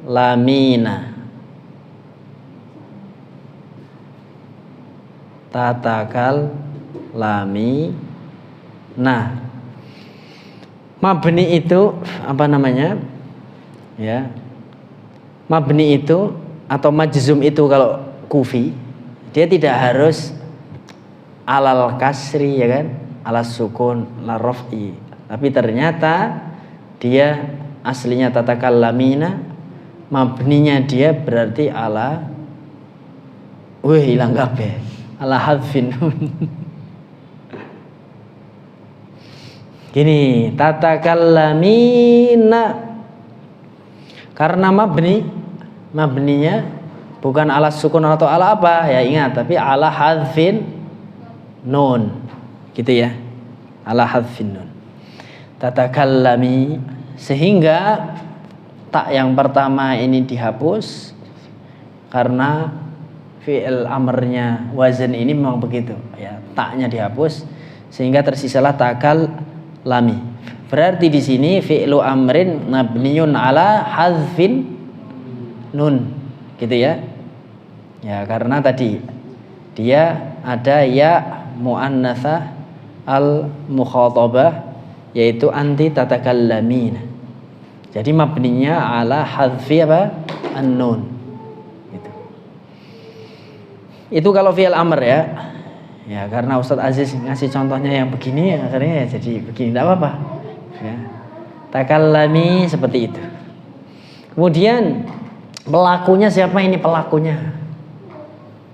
A: lamina. Tatakal lami. Nah, mabni itu apa namanya? Ya. Mabni itu atau majzum itu kalau kufi, dia tidak harus alal kasri, ya kan? Alas sukun, la raf'i. Tapi ternyata dia aslinya tatakal lamina, mabninya dia berarti ala hilang kabeh. Ala hadfin nun. Gini, tatakallamina karena mabninya bukan ala sukun atau ala apa ya, ingat, tapi ala hadfin nun, gitu ya, ala hadfin nun. Tatakallami, sehingga tak yang pertama ini dihapus karena fi'il amrnya wazan ini memang begitu ya, taknya dihapus sehingga tersisalah takal lami. Berarti di sini fi'lu amrin mabniun ala hadzfin nun, gitu ya. Ya, karena tadi dia ada ya muannatsa al mukhatabah, yaitu anti tatakallamin. Jadi mabninya ala hadzfi apa? An-nun. Itu kalau fi'il amr ya. Ya, karena Ustadz Aziz ngasih contohnya yang begini, akhirnya ya jadi begini, tidak apa-apa. Ya. Takallami seperti itu. Kemudian Pelakunya siapa ini pelakunya?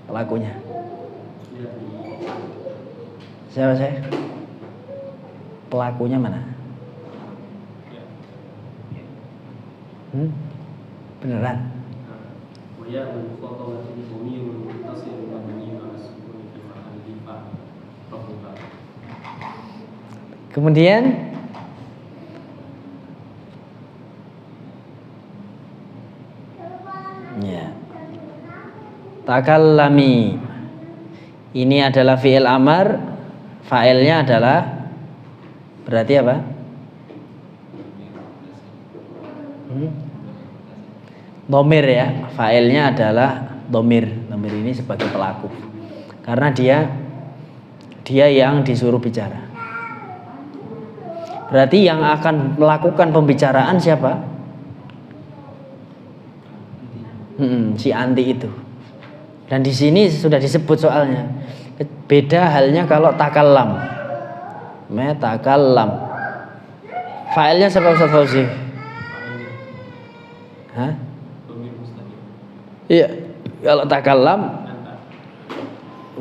A: Pelakunya. Siapa saya? Pelakunya mana? Beneran?
B: وياء المخاطبة ضمير متصل مبني على السكون في محل رفع رفع.
A: Kemudian ya. Takallami. Ini adalah fi'il amar, fa'ilnya adalah berarti apa? Domir ya, fa'ilnya adalah domir. Domir ini sebagai pelaku, karena dia yang disuruh bicara. Berarti yang akan melakukan pembicaraan siapa? Si anti itu. Dan di sini sudah disebut soalnya. Beda halnya kalau takallam. Metakallam. Fa'ilnya siapa Ustaz Fauzi? Hah? Iya, kalau takallam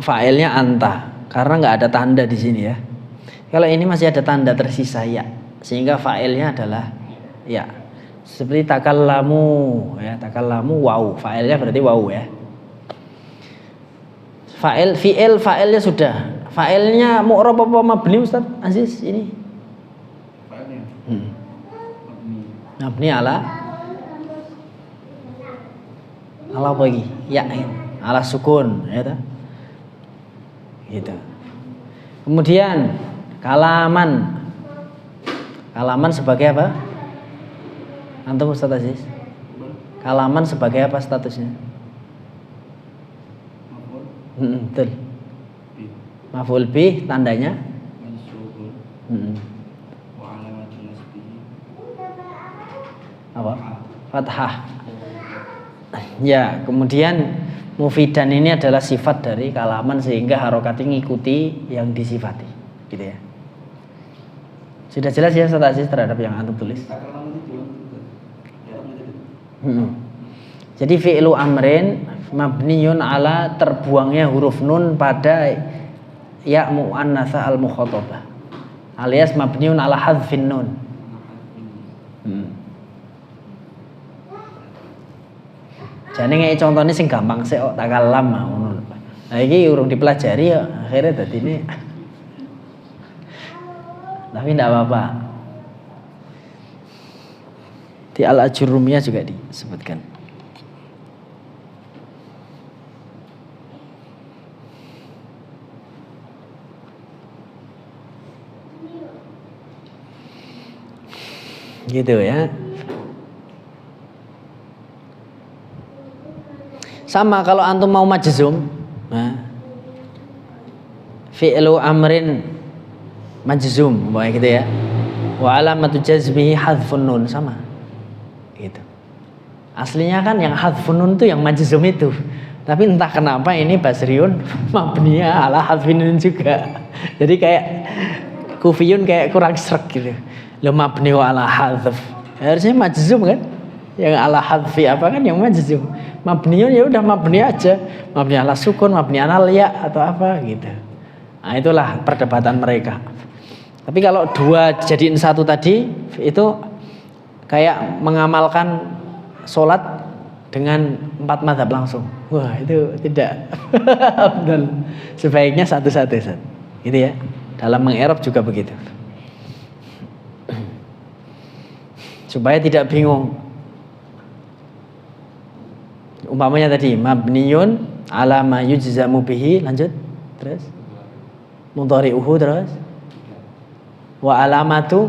A: fa'ilnya anta, karena nggak ada tanda di sini ya. Kalau ini masih ada tanda tersisa ya, sehingga fa'ilnya adalah ya. Seperti takallamu ya, takallamu waw, fa'ilnya berarti waw ya. Fa'ilnya sudah. Fa'ilnya mu'rab apa mabni Ustaz Aziz ini?
C: Fa'ilnya
A: Mabni ala apa lagi? Ya, ala sukun ya toh. Gitu. Kemudian kalaman. Kalaman sebagai apa? Antum Ustaz Aziz? Kalaman sebagai apa statusnya? Betul. Maf'ul bih tandanya? Apa? Fathah. Ya, kemudian mufidan ini adalah sifat dari kalaman sehingga harokatnya ngikuti yang disifati, gitu ya. Sudah jelas ya Ustaz Aziz terhadap yang antum tulis? Jadi fi'lu amrin mabniyun ala terbuangnya huruf nun pada ya muannatsa al mukhatabah alias mabniyun ala hadzfin nun. Jane ngeki contone sing gampang sik kok takallam ngono. Nah iki urung dipelajari ya akhirnya dadine tapi tidak apa-apa. Di Al-Ajurrumiyah juga disebutkan. Gitu ya. Sama kalau antum mau majzum, nah, fi'lu amrin majzum, boleh gitu ya. Wa alamatu jazmihi hadzfun nun, sama. Gitu. Aslinya kan yang hadzfun nun itu yang majzum itu. Tapi entah kenapa ini Basriun mabniya ala hadzfin nun juga. Jadi kayak Kufiyun kayak kurang srek gitu. Lo mabni ala hadzf. Harusnya majzum kan? Yang ala hadzfi apa kan yang majzum. Mabniun ya udah mabni aja. Mabni ala sukun, mabni ala ya atau apa gitu. Nah, itulah perdebatan mereka. Tapi kalau dua jadiin satu tadi itu kayak mengamalkan sholat dengan 4 mazhab langsung. Wah itu tidak betul. Sebaiknya satu-satu gitu ya. Dalam mengerop juga begitu. Supaya tidak bingung. Umpamanya tadi mabniyun ala ma yujzamu bihi, lanjut terus mudhari'uhu terus wa alamatu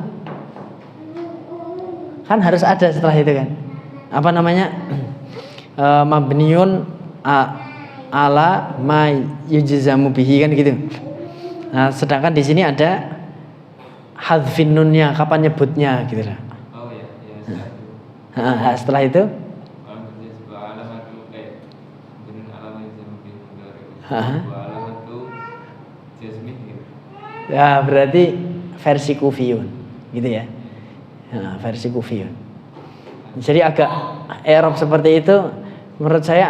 A: kan harus ada setelah itu kan apa namanya mabniyun ala ma yujzamu bihi kan gitu. Nah sedangkan di sini ada hadzfin nunnya kapan nyebutnya gitu lah.
D: Oh ya,
A: Nah, setelah itu ya berarti versi Kufiyun gitu ya. Nah, versi Kufiyun. Jadi agak i'rab seperti itu menurut saya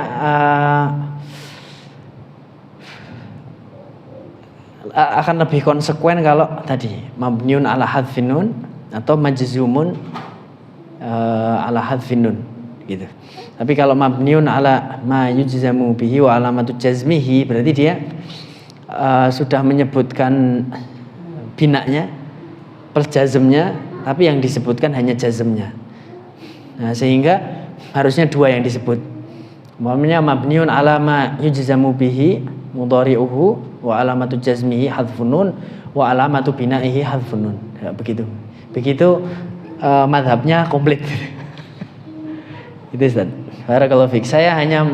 A: akan lebih konsekuen kalau tadi mabniun ala hadfin nun atau majzumun ala hadfin nun gitu. Tapi kalau mabniun ala ma yujzamu bihi wa alamatu jazmihi berarti dia sudah menyebutkan binanya plus jazmnya, tapi yang disebutkan hanya jazmnya. Nah, sehingga harusnya dua yang disebut. Umpamanya mabniun ala ma yujzamu bihi mudhari'uhu wa alamatu jazmihi hadfun nun wa alamatu binaihi hadfun nun. Ya, begitu. Begitu madhabnya komplit. Itu Ustaz. Barakallahu fiik. Saya hanya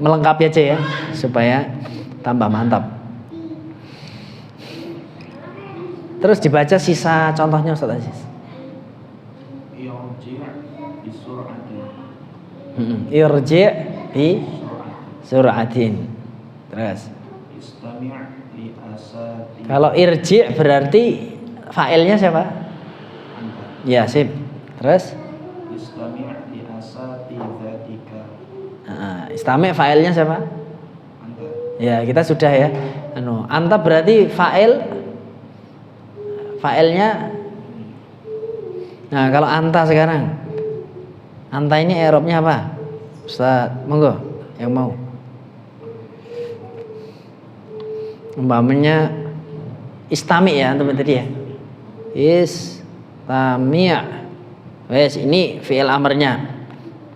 A: melengkapi aja ya supaya tambah mantap. Terus dibaca sisa contohnya Ustaz Aziz.
C: Irji' bi sur'atin.
A: Irji' bi sur'atin. Terus.
C: Istami' li asati.
A: Kalau irji' berarti fa'ilnya siapa?
C: Anta.
A: Ya, sip. Terus
C: Istami' li asati dzatika.
A: istami' fa'ilnya siapa?
C: Anta.
A: Ya, kita sudah ya. Anta berarti fa'ilnya. Nah, kalau anta sekarang. Anta ini i'rabnya apa? Ustaz, monggo yang mau. Umpamanya istami' ya teman tadi ya. Istami'. Wes, ini fi'il amarnya.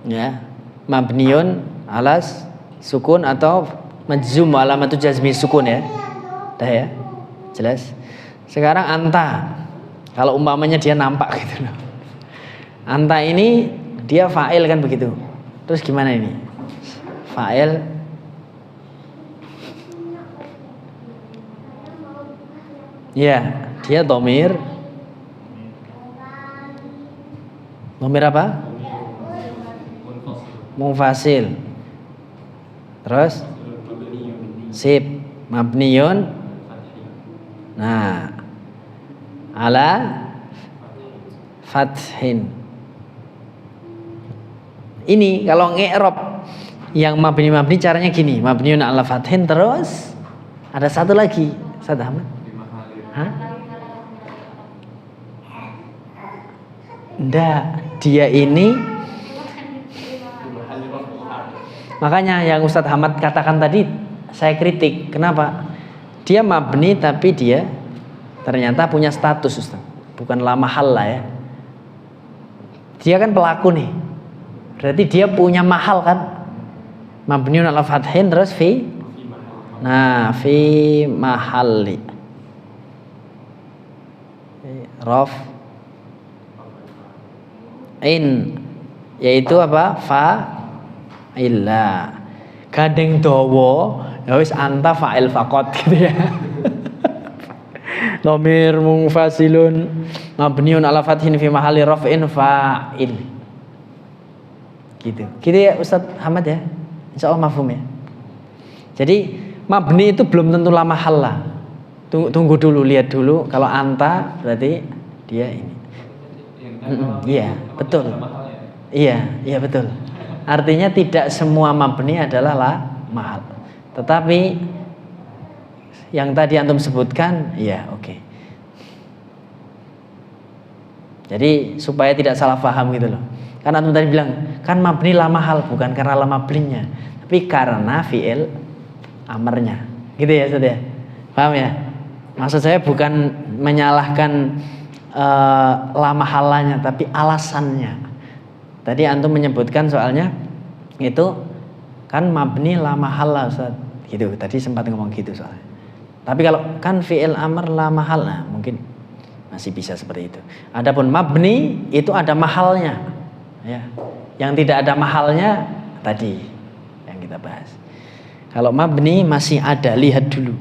A: Ya. Mabniun alas sukun atau majzum alamatu jazmi sukun ya. Dah ya. Jelas? Sekarang anta. Kalau umpamanya dia nampak gitu loh. Anta ini dia fa'il kan begitu. Terus gimana ini? Fa'il ya, dia dhamir. Dhamir apa? Munfasil. Terus sip, mabniyun. Nah, ala fathin. Ini kalau nge'rob yang mabni caranya gini, mabniun ala fathin, terus ada satu lagi, Ustaz Ahmad. Hah? Nggak, dia ini makanya yang Ustaz Ahmad katakan tadi saya kritik. Kenapa? Dia mabni tapi dia ternyata punya status Ustaz. Bukan la mahal lah ya. Dia kan pelaku nih. Berarti dia punya mahal kan? Mabniun ala fathin terus fi. Nah, fi mahalli. Raf in yaitu apa? Fa illa. Gandeng dawa ya wis anta fa'il faqat gitu ya. Dhamir munfasilun mabniun ala fathin fi mahalli raf'in fa'il. Gitu. Gitu ya Ustaz Ahmad ya. Insyaallah mafhum ya. Jadi mabni itu belum tentu la mahalla. Tunggu dulu, lihat dulu. Kalau anta berarti dia ini. Iya, betul. Iya, betul. Artinya tidak semua mabni adalah la mahal. Tetapi yang tadi antum sebutkan, iya, oke. Jadi supaya tidak salah paham gitu loh. Kan antum tadi bilang, kan mabni la mahal bukan karena la mablinya, tapi karena fi'il amarnya. Gitu ya, Ustaz ya? Paham ya? Maksud saya bukan menyalahkan la mahalanya, tapi alasannya. Tadi antum menyebutkan soalnya itu kan mabni la mahalla Ustaz. Gitu, tadi sempat ngomong gitu soalnya. Tapi kalau kan fi'il amr la mahal, nah mungkin masih bisa seperti itu. Adapun mabni itu ada mahalnya. Ya. Yang tidak ada mahalnya tadi yang kita bahas. Kalau mabni masih ada, lihat dulu.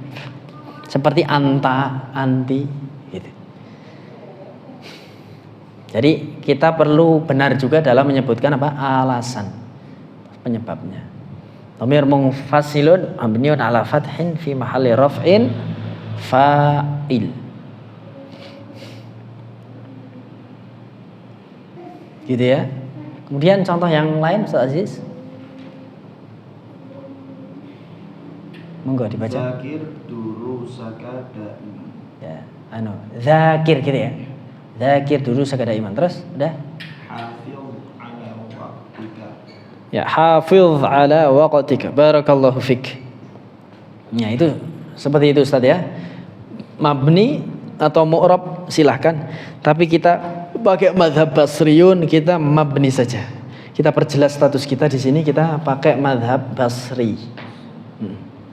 A: Seperti anta, anti gitu. Jadi kita perlu benar juga dalam menyebutkan apa? Alasan penyebabnya. Dhamir munfasilun mabniun ala fathin fi mahalli raf'in fa'il. Gitu ya. Kemudian contoh yang lain Ustaz Aziz. Monggo dibaca.
C: Zakir durusaka daiman.
A: Ya, zakir gitu ya. Zakir durusaka daiman. Terus udah?
C: Hafil ala waqtika.
A: Ya, hafiz ala waqtika. Barakallahu fik. Ya, itu seperti itu Ustaz ya. Mabni atau mu'rab silahkan. Tapi kita pakai mazhab Basriyun, kita mabni saja. Kita perjelas status kita di sini, kita pakai mazhab Basri.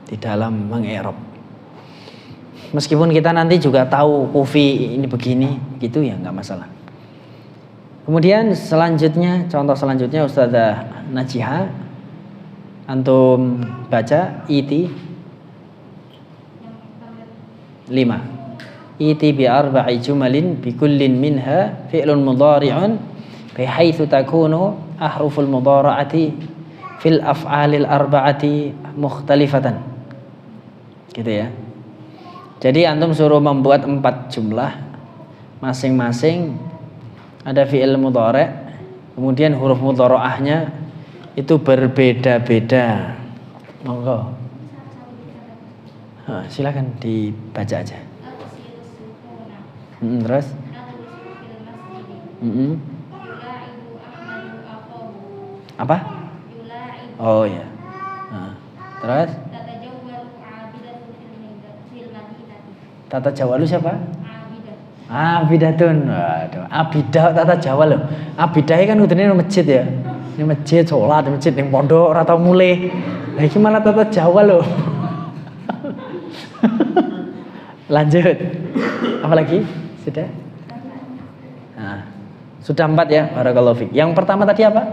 A: Di dalam mengi'rab. Meskipun kita nanti juga tahu kufi ini begini, gitu ya nggak masalah. Kemudian selanjutnya, contoh selanjutnya Ustazah Najiha, antum baca iti 5. Iti bi arba'i jumalin bi kullin minha fi'lun mudhari'un bihaitsu takunu ahruful mudhara'ati fil af'alil arba'ati mukhtalifatan. Gitu ya. Jadi antum suruh membuat 4 jumlah, masing-masing ada fi'il mudhari', kemudian huruf mudhara'ahnya itu berbeda-beda. Monggo. Silakan dibaca aja. Terus? Apa? Oh ya. Terus? Tata Jawa lu siapa? Abidatun. Waduh, abidah tata Jawa loh. Abidah kan udine masjid ya. Ini masjid sholat, di masjid yang pondok ora tau mulih. Lah iki malah tata Jawa loh. Lanjut. Apa lagi? Sudah? Nah, sudah 4 ya. Barakallahu fik. Yang pertama tadi apa?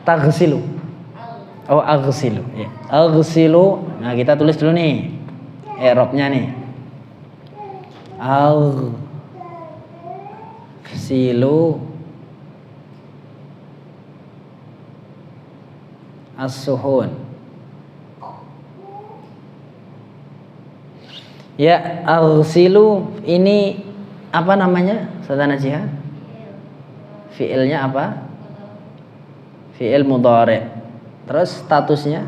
A: Taghsilu. Oh, aghsilu. Ya. Aghsilu. Nah, kita tulis dulu nih. I'rabnya nih. Aghsilu as-suhun. Ya, aghsilu ini apa namanya? Ustazah Najiha? Fi'ilnya apa? Fi'il mudhari'. Terus statusnya?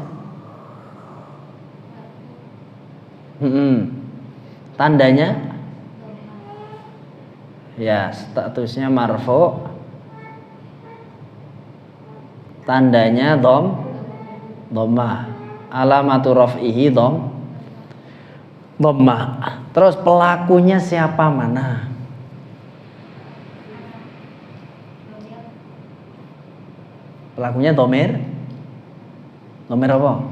A: Tandanya? Ya, statusnya marfu. Tandanya dhammah. Alamatu raf'ihi dhammah. Terus pelakunya siapa mana? Pelakunya dhamir. Dhamir apa?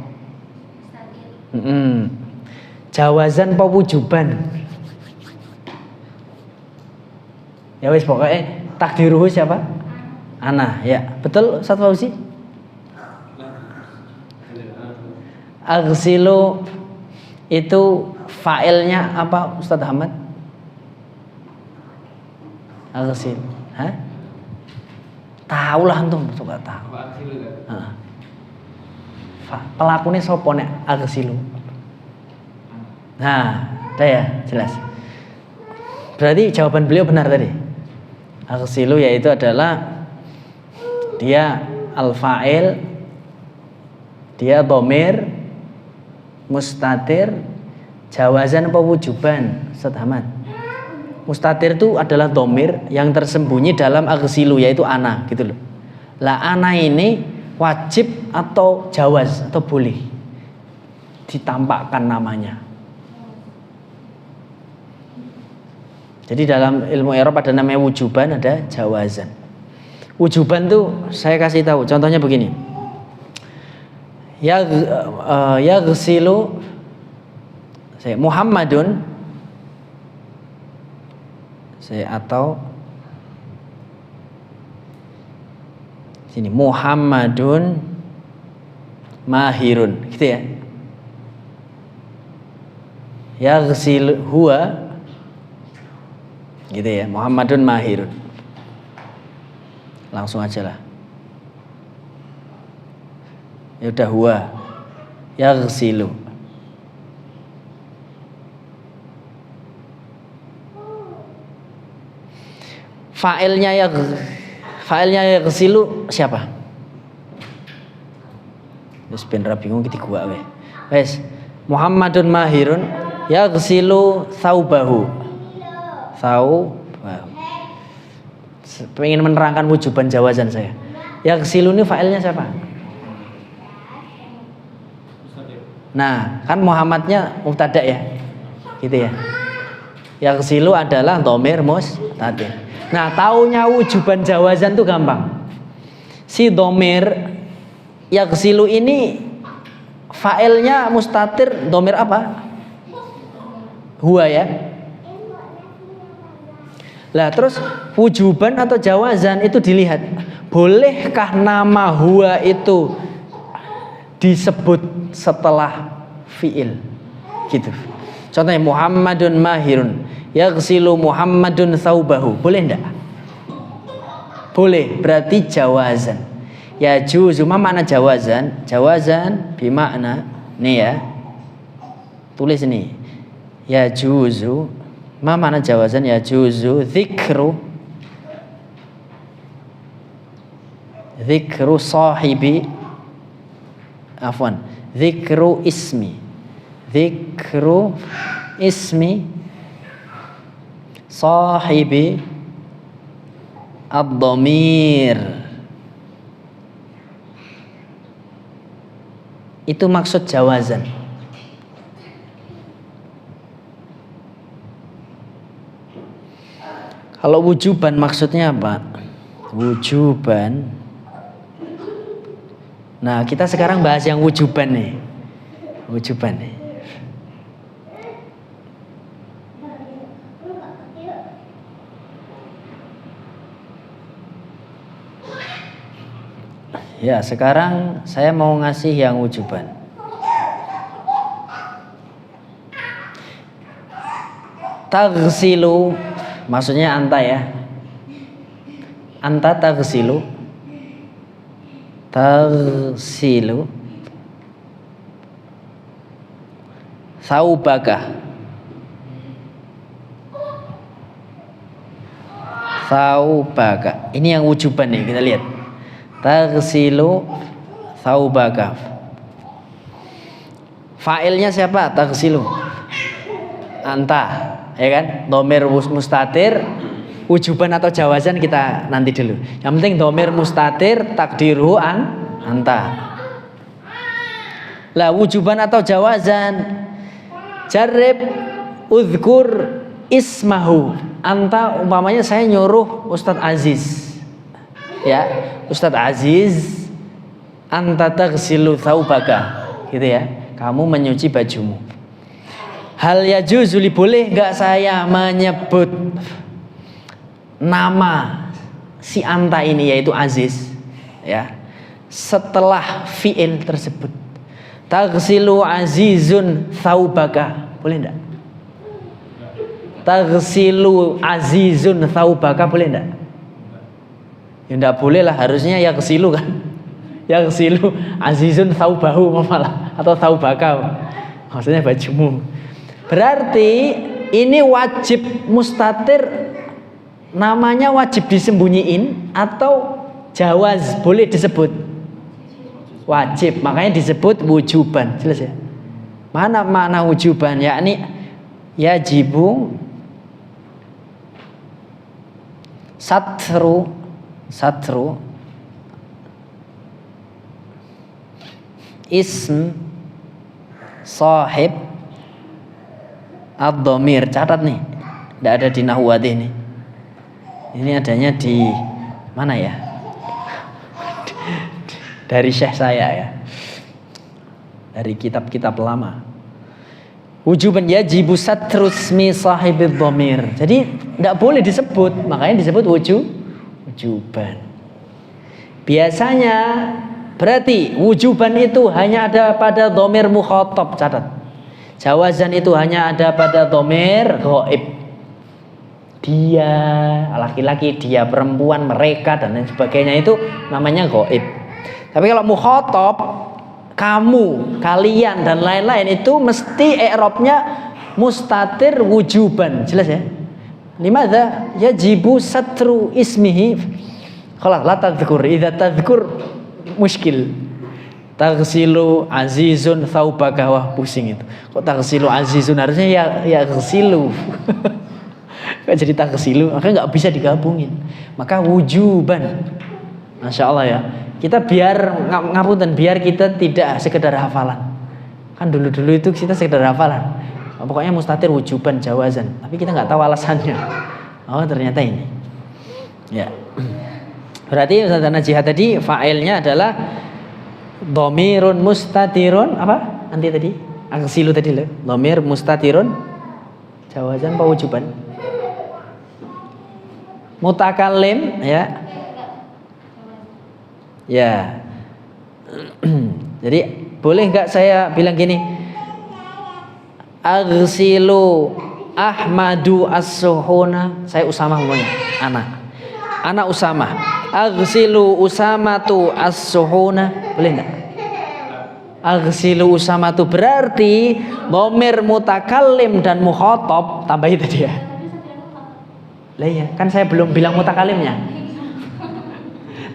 A: Jawazan apa wujuban? Ya wis pokoknya takdiruhu siapa? Ana, ya. Betul Ustaz Fauzi? Aghsilu itu fa'ilnya apa Ustaz Ahmad? Aghsil. Hah? Tahu lah antum, coba tahu. Pelakunya sapa nek aghsilu? Nah, udah ya, jelas. Berarti jawaban beliau benar tadi. Aghsilu yaitu adalah dia al-fa'il, dia dhamir mustatir, jawazan apa wujuban? Ustaz Ahmad. Mustatir itu adalah dhamir yang tersembunyi dalam aghsilu yaitu ana gitu loh. Lah ana ini wajib atau jawaz atau boleh ditampakkan namanya. Jadi dalam ilmu i'rab ada namanya wujuban, ada jawazan. Wujuban tuh saya kasih tahu, contohnya begini. Yaghsilu Muhammadun atau sini Muhammadun mahirun gitu ya. Yaghsilu huwa gitu ya, Muhammadun mahirun. Langsung aja lah. Ya udah huwa yaghsilu. Fa'ilnya Fa'ilnya yaghsilu siapa? Wis ben ra bingung iki gua we. Wes, Muhammadun mahirun yaghsilu thaubahu. Thaubahu. Pengen menerangkan wujuban jawazan saya. Yaghsilu ini fa'ilnya siapa? Nah, kan Muhammadnya mubtada ya. Gitu ya. Yaghsilu adalah dhamir mustatir. Nah, taunya wujuban jawazan tuh gampang. Si dhamir yaghsilu ini fa'ilnya mustatir dhamir apa? Huwa ya. Lah terus wujuban atau jawazan itu dilihat. Bolehkah nama huwa itu disebut setelah fi'il? Gitu. Contohnya Muhammadun mahirun yaghsilu Muhammadun thaubahu. Boleh enggak? Boleh, berarti jawazan. Ya juzu, ma makna jawazan? Jawazan bimakna nih ya. Tulis ini. Ya juzu, ma makna jawazan? Ya juzu dzikru sahibi afwan, dzikru ismi sahibi ad-dhamir. Itu maksud jawazan. Kalau wujuban maksudnya apa? Wujuban. Nah, kita sekarang bahas yang wujuban nih. Wujuban nih. Ya, sekarang saya mau ngasih yang wujuban. Taghsilu, maksudnya anta ya. Anta taghsilu saubaka ini yang wujuban nih, kita lihat. Taghsilu saubaka, fa'ilnya siapa? Taghsilu anta, ya kan? Dhamir mustatir. Wujuban atau jawazan kita nanti dulu. Yang penting dhamir mustatir takdiruhu anta. Lah wujuban atau jawazan, jarib uzkur ismahu. Anta umpamanya saya nyuruh Ustadz Aziz. Ya, Ustadz Aziz, anta taghsilu thawbaka. Gitu ya. Kamu menyuci bajumu. Hal yajuzu, boleh enggak saya menyebut nama si anta ini yaitu Aziz ya setelah fi'il tersebut? Taghsilu azizun thawbaka, boleh enggak? Taghsilu azizun thawbaka, boleh enggak? Ya enggak boleh lah, harusnya yaghsilu kan. Yaghsilu azizun thawbahu malah, atau thawbaka maksudnya bajumu. Berarti ini wajib mustatir, namanya wajib disembunyiin atau jawaz boleh disebut? Wajib, makanya disebut wujuban. Jelas ya? Mana makna wujuban? Yakni yajibu satru ism sahib ad-dhamir. Catat nih, tidak ada di Nahwati nih. Ini adanya di mana ya? Dari syekh saya ya. Dari kitab-kitab lama. Wujuban yajibu satru ismi sahibid dhamir. Jadi tidak boleh disebut, makanya disebut wujuban. Biasanya berarti wujuban itu hanya ada pada dhamir mukhatab, catat. Jawazan itu hanya ada pada dhamir ghaib. Dia laki-laki, dia perempuan, mereka dan lain sebagainya, itu namanya ghaib. Tapi kalau mukhatab, kamu, kalian dan lain-lain, itu mesti i'rabnya mustatir wujuban. Jelas ya? Limadza yajibu satru ismihi Khalas, la tadhkur. Idza tadhkur muskil. Taghsilu azizun thaubaka, wah pusing itu. Kok taghsilu azizun, harusnya ya ghsilu. Kok jadi taghsilu? Makanya nggak bisa digabungin. Maka wujuban. Masya Allah ya. Kita biar ngapunten, biar kita tidak sekedar hafalan. Kan dulu-dulu itu kita sekedar hafalan. Pokoknya mustatir wujuban jawazan. Tapi kita nggak tahu alasannya. Oh ternyata ini. Ya. Berarti Ustaz Najih tadi fa'ilnya adalah dhamirun mustatirun apa? Nanti tadi aghsilu tadi loh. Dhamir mustatirun jawazan apa wujuban? Mutakallim ya. Ya. Jadi boleh nggak saya bilang gini? Aghsilu Ahmadu as-suhuna. Saya Usamah ngomongnya. Anak Usamah. Aghsilu Usamatu as-suhuna. Boleh enggak? Aghsilu Usamatu berarti dhamir mutakallim dan mukhatab tambahin tadi ya. Lah iya, kan saya belum bilang mutakallimnya.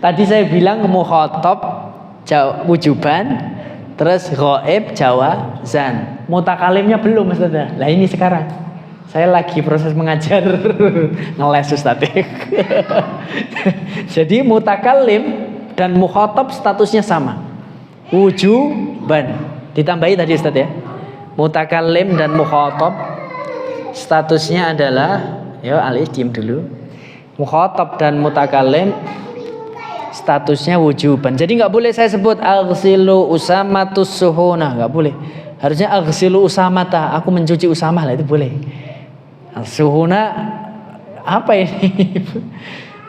A: Tadi saya bilang mukhatab wujuban, terus ghaib jawazan. Mutakalimnya belum Ustaz. Lah ini sekarang saya lagi proses mengajar ngeles Ustaz. Jadi mutakalim dan mukhatab statusnya sama. Wujuban. Ditambahi tadi Ustaz ya. Mutakalim dan mukhatab statusnya adalah, ya Alif diam dulu. Mukhatab dan mutakalim statusnya wujuban. Jadi nggak boleh saya sebut aghsilu usamatus suhuna, nggak boleh. Harusnya aghsilu usamata, aku mencuci Usamah lah, itu boleh. Suhuna apa ini?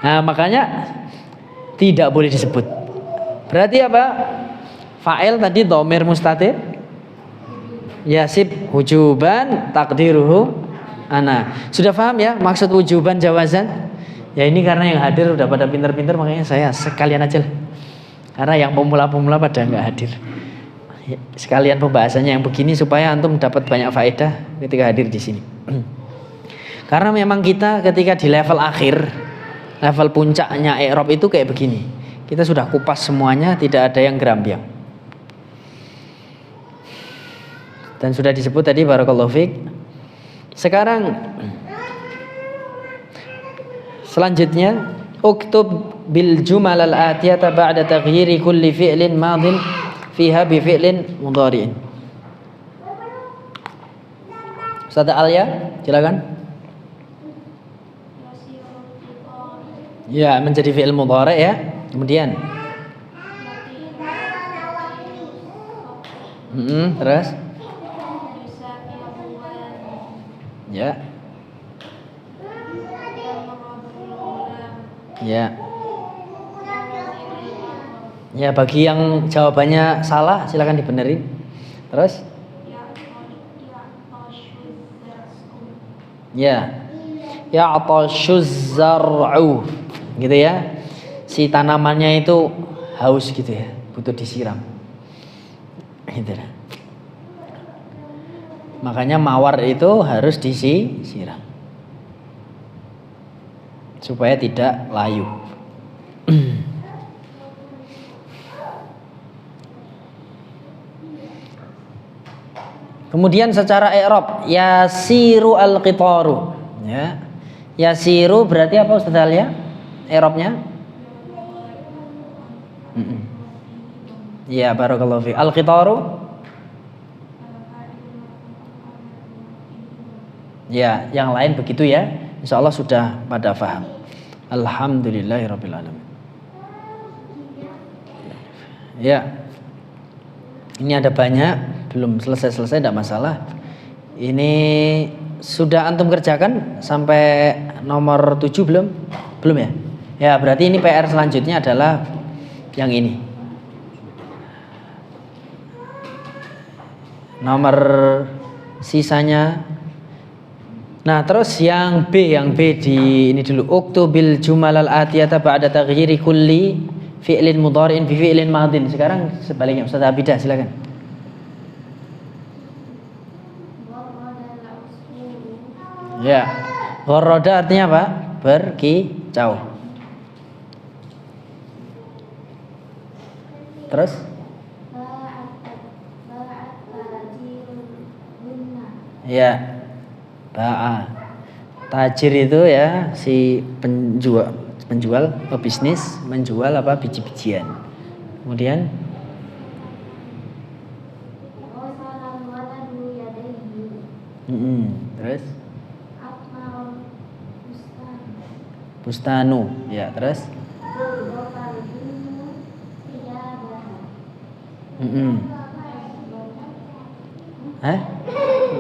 A: Nah makanya tidak boleh disebut. Berarti apa? Fa'il tadi dhamir mustatir, yasib wujuban takdiruhu ana. Sudah paham ya maksud wujuban jawazan? Ya ini karena yang hadir udah pada pinter-pinter, makanya saya sekalian aja lah. Karena yang pemula-pemula pada nggak hadir. Sekalian pembahasannya yang begini supaya antum dapat banyak faedah ketika hadir di sini. Karena memang kita ketika di level akhir, level puncaknya i'rab itu kayak begini. Kita sudah kupas semuanya, tidak ada yang gerambiang. Dan sudah disebut tadi barakallahu fiik. Sekarang selanjutnya uktub bil jumal al atiyata ba'da taghyiri kulli fi'lin madin fiha bi fi'lin mudhari'in. Ustaz Alia, silakan. Ya, menjadi fi'il mudhari' ya. Kemudian terus ya. Ya. Ya, bagi yang jawabannya salah silakan dibenerin. Terus? Ya. Ya atashuz zar'u. Gitu ya. Si tanamannya itu haus gitu ya, butuh disiram. Gitu lah. Makanya mawar itu harus disiram supaya tidak layu. Kemudian secara i'rab yasiru al-qitaru ya. Yasiru berarti apa Ustaz Alia? I'rabnya? Ya barakallahu fi. Al-qitaru? Ya, yang lain begitu ya. Insyaallah sudah pada paham. Alhamdulillahirabbil alamin. Ya. Ini ada banyak, belum selesai-selesai, tidak masalah. Ini sudah antum kerjakan sampai nomor 7 belum? Belum ya? Ya, berarti ini PR selanjutnya adalah yang ini. Nomor sisanya. Nah, terus yang B di ini dulu. Uktubil jumalal atiyata ba'da taghyiri kulli fi'lin mudhari'in bi fi'lin madin. Sekarang sebaliknya Ustaz Abidah silakan. Ya. Gharrada artinya apa? Berkicau. Terus? Ya, ba'a. Tajir itu ya si penjual pebisnis menjual apa biji-bijian. Kemudian terus bustanu ya terus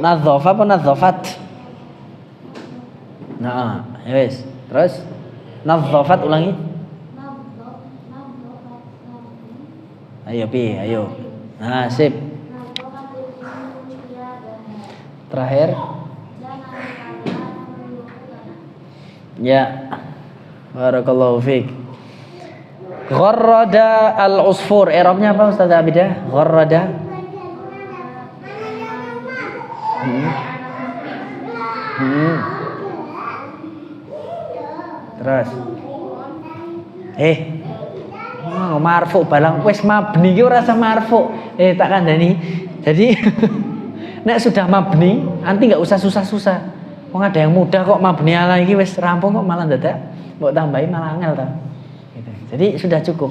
A: nadzofa apa nadzofat? Nah, ya wes. Terus nadzofat ulangi. Ayo pi, ayo. Nah, sip. Terakhir. Ya. Barakallahu fiik. Gharrada al-usfur. I'rabnya apa Ustaz Abidah? Gharrada. Terus. Marfu balang wis mabni ki ora usah marfu. Tak kandhani. Jadi nek sudah mabni, nanti enggak usah susah-susah. Wong ada yang mudah kok mabni ala iki wis rampung kok malah dadak mbok tambahi malah angel ta. Gitu. Jadi sudah cukup.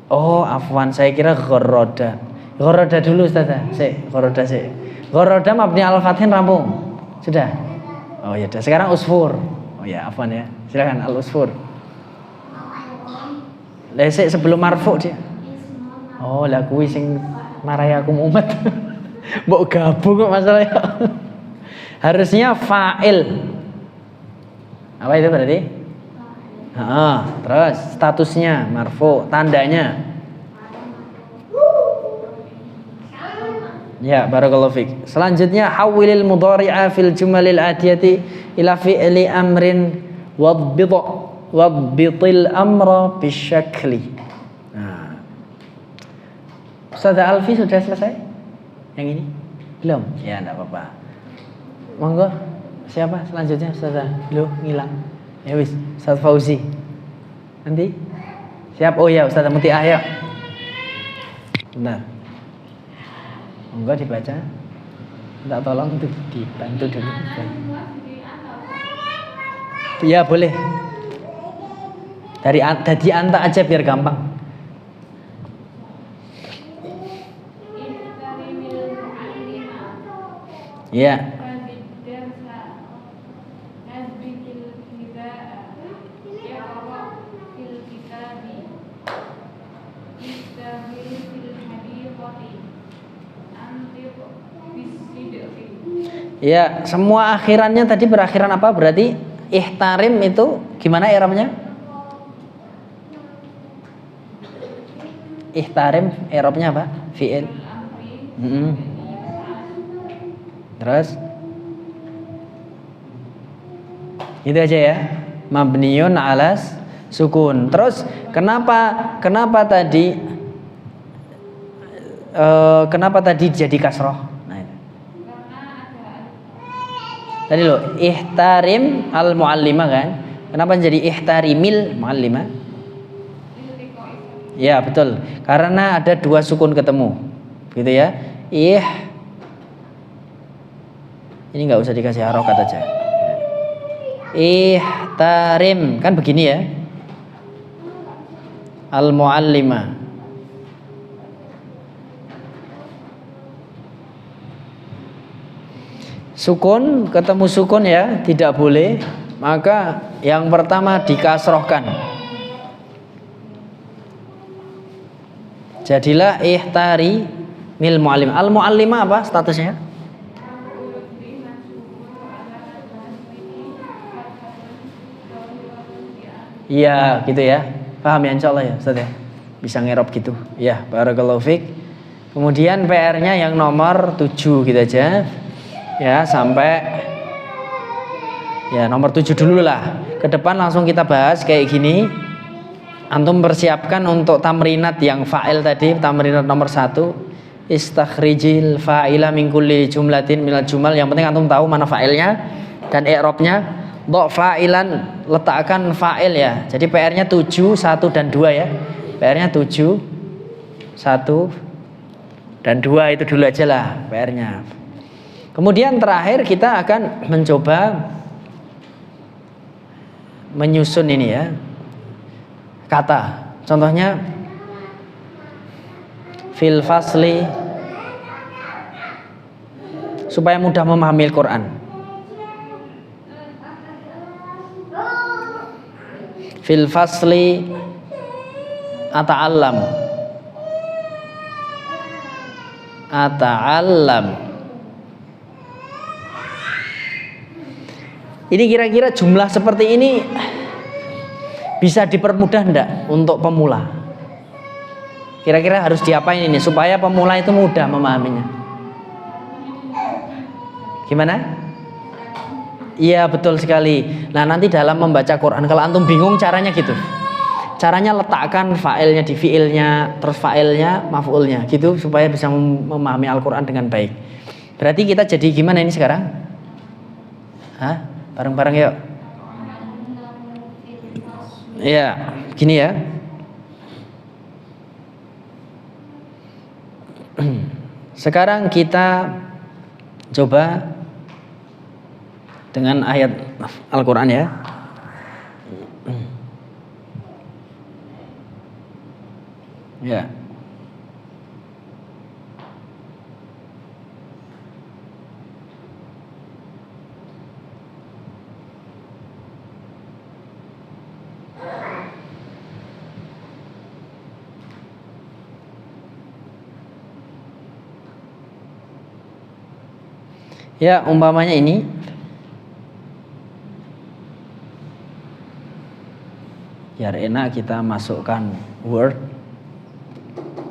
A: Oh, afwan, saya kira gharrada. Gharrada dulu Ustazah. Gharrada sik. Gharrada mabni al-fathin rampung. Sudah. Oh ya, sekarang usfur. Oh ya, afwan ya. Silakan al-usfur. Lesek sebelum marfu dia. Oh, lah kuwi sing marahi aku umat. Mbok gabung kok masalahnya. Harusnya fa'il. Apa itu berarti? Terus statusnya marfu, tandanya. Ya, barakallahu fik. Selanjutnya hawilil mudhari'a fil jumalil atiyati ila fi'li amrin wadbitil amra bisyakli. Nah. Ustaz Alfi sudah selesai? Yang ini? Belum? Ya, enggak apa-apa. Monggo. Siapa selanjutnya Ustaz? Lu ngilang. Ya wis, Ustaz Fauzi. Nanti? Siap? Oh ya, Ustaz Muti ayo. Benar. Monggo dibaca. Minta tolong untuk dibantu dulu. Ya boleh. Dari anta aja biar gampang. Ya. Ya, semua akhirannya tadi berakhiran apa? Berarti ihtarim itu gimana i'rabnya? Ihtarim i'rabnya apa? Fi'il. Terus itu aja ya. Mabniyun alas sukun. Terus kenapa tadi jadi kasroh? Tadi loh, ihtarim al-muallimah kan? Kenapa jadi ihtarimil muallimah? Ya betul, karena ada dua sukun ketemu, gitu ya. Ini nggak usah dikasih harokat aja. Ihtarim kan begini ya. Al-muallimah. Sukun ketemu sukun ya, tidak boleh. Maka yang pertama dikasrohkan. Jadilah ihtari mil muallim. Al muallimah apa statusnya? Iya, gitu ya. Paham ya insyaallah ya, Ustaz ya. Bisa ngerop gitu. Ya, barakallahu fik. Kemudian PR-nya yang nomor 7 gitu aja. Ya, sampai ya nomor 7 dulu lah. Ke depan langsung kita bahas kayak gini. Antum persiapkan untuk tamrinat yang fa'il tadi, tamrinat nomor 1. Istakhrijil fa'ila min kulli jumlatin minal jumal. Yang penting antum tahu mana fa'ilnya dan i'rabnya. Dok fa'ilan, letakkan fa'il ya. Jadi PR-nya 7, 1 dan 2 ya. PR-nya 7, 1 dan 2 itu dulu aja lah PR-nya. Kemudian terakhir kita akan mencoba menyusun ini ya. Kata. Contohnya fil fasli, supaya mudah memahami Al-Quran. Fil fasli ata'allam. Ini kira-kira jumlah seperti ini bisa dipermudah enggak untuk pemula? Kira-kira harus diapain ini supaya pemula itu mudah memahaminya? Gimana? Iya betul sekali. Nah nanti dalam membaca Quran kalau antum bingung caranya gitu. Caranya letakkan fa'ilnya di fi'ilnya, terus fa'ilnya, maf'ulnya gitu supaya bisa memahami Al-Quran dengan baik. Berarti kita jadi gimana ini sekarang? Hah? Bareng-bareng yuk. Iya, gini ya. Sekarang kita coba dengan ayat Al-Quran ya. Ya. Ya, umpamanya ini biar enak kita masukkan Word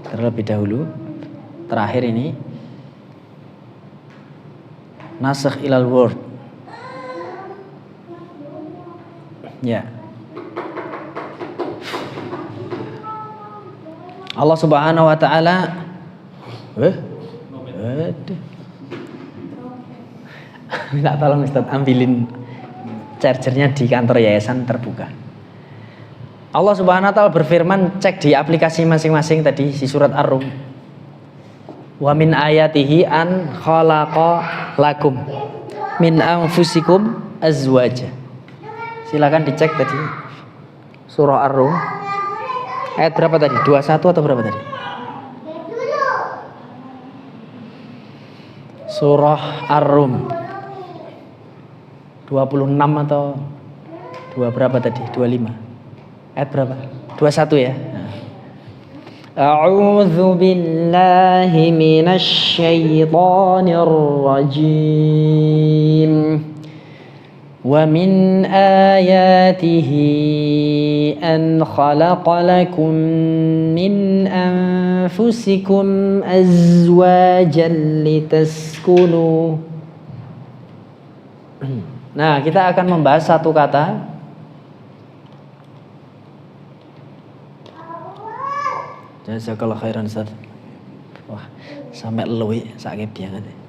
A: terlebih dahulu. Terakhir ini nasakh ilal Word. Ya. Allah Subhanahu wa taala minta tolong Ustaz ambilin chargernya di kantor yayasan terbuka. Allah Subhanahu wa taala berfirman, cek di aplikasi masing-masing tadi di surat Ar-Rum. Wa min ayatihi an khalaqa lakum min anfusikum azwaja. Silakan dicek tadi surah Ar-Rum. Ayat berapa tadi? 21 atau berapa tadi? Surah Ar-Rum 26 atau 2 berapa tadi? 25. Ayat berapa? 21 ya. A'udzu billahi minasy syaithanir rajim. Wa min ayatihi an khalaqa lakum min anfusikum azwajan litaskunu. Nah, kita akan membahas satu kata. Jazakallah khairan Ustaz. Wah, sampai luwi sakit dia nanti.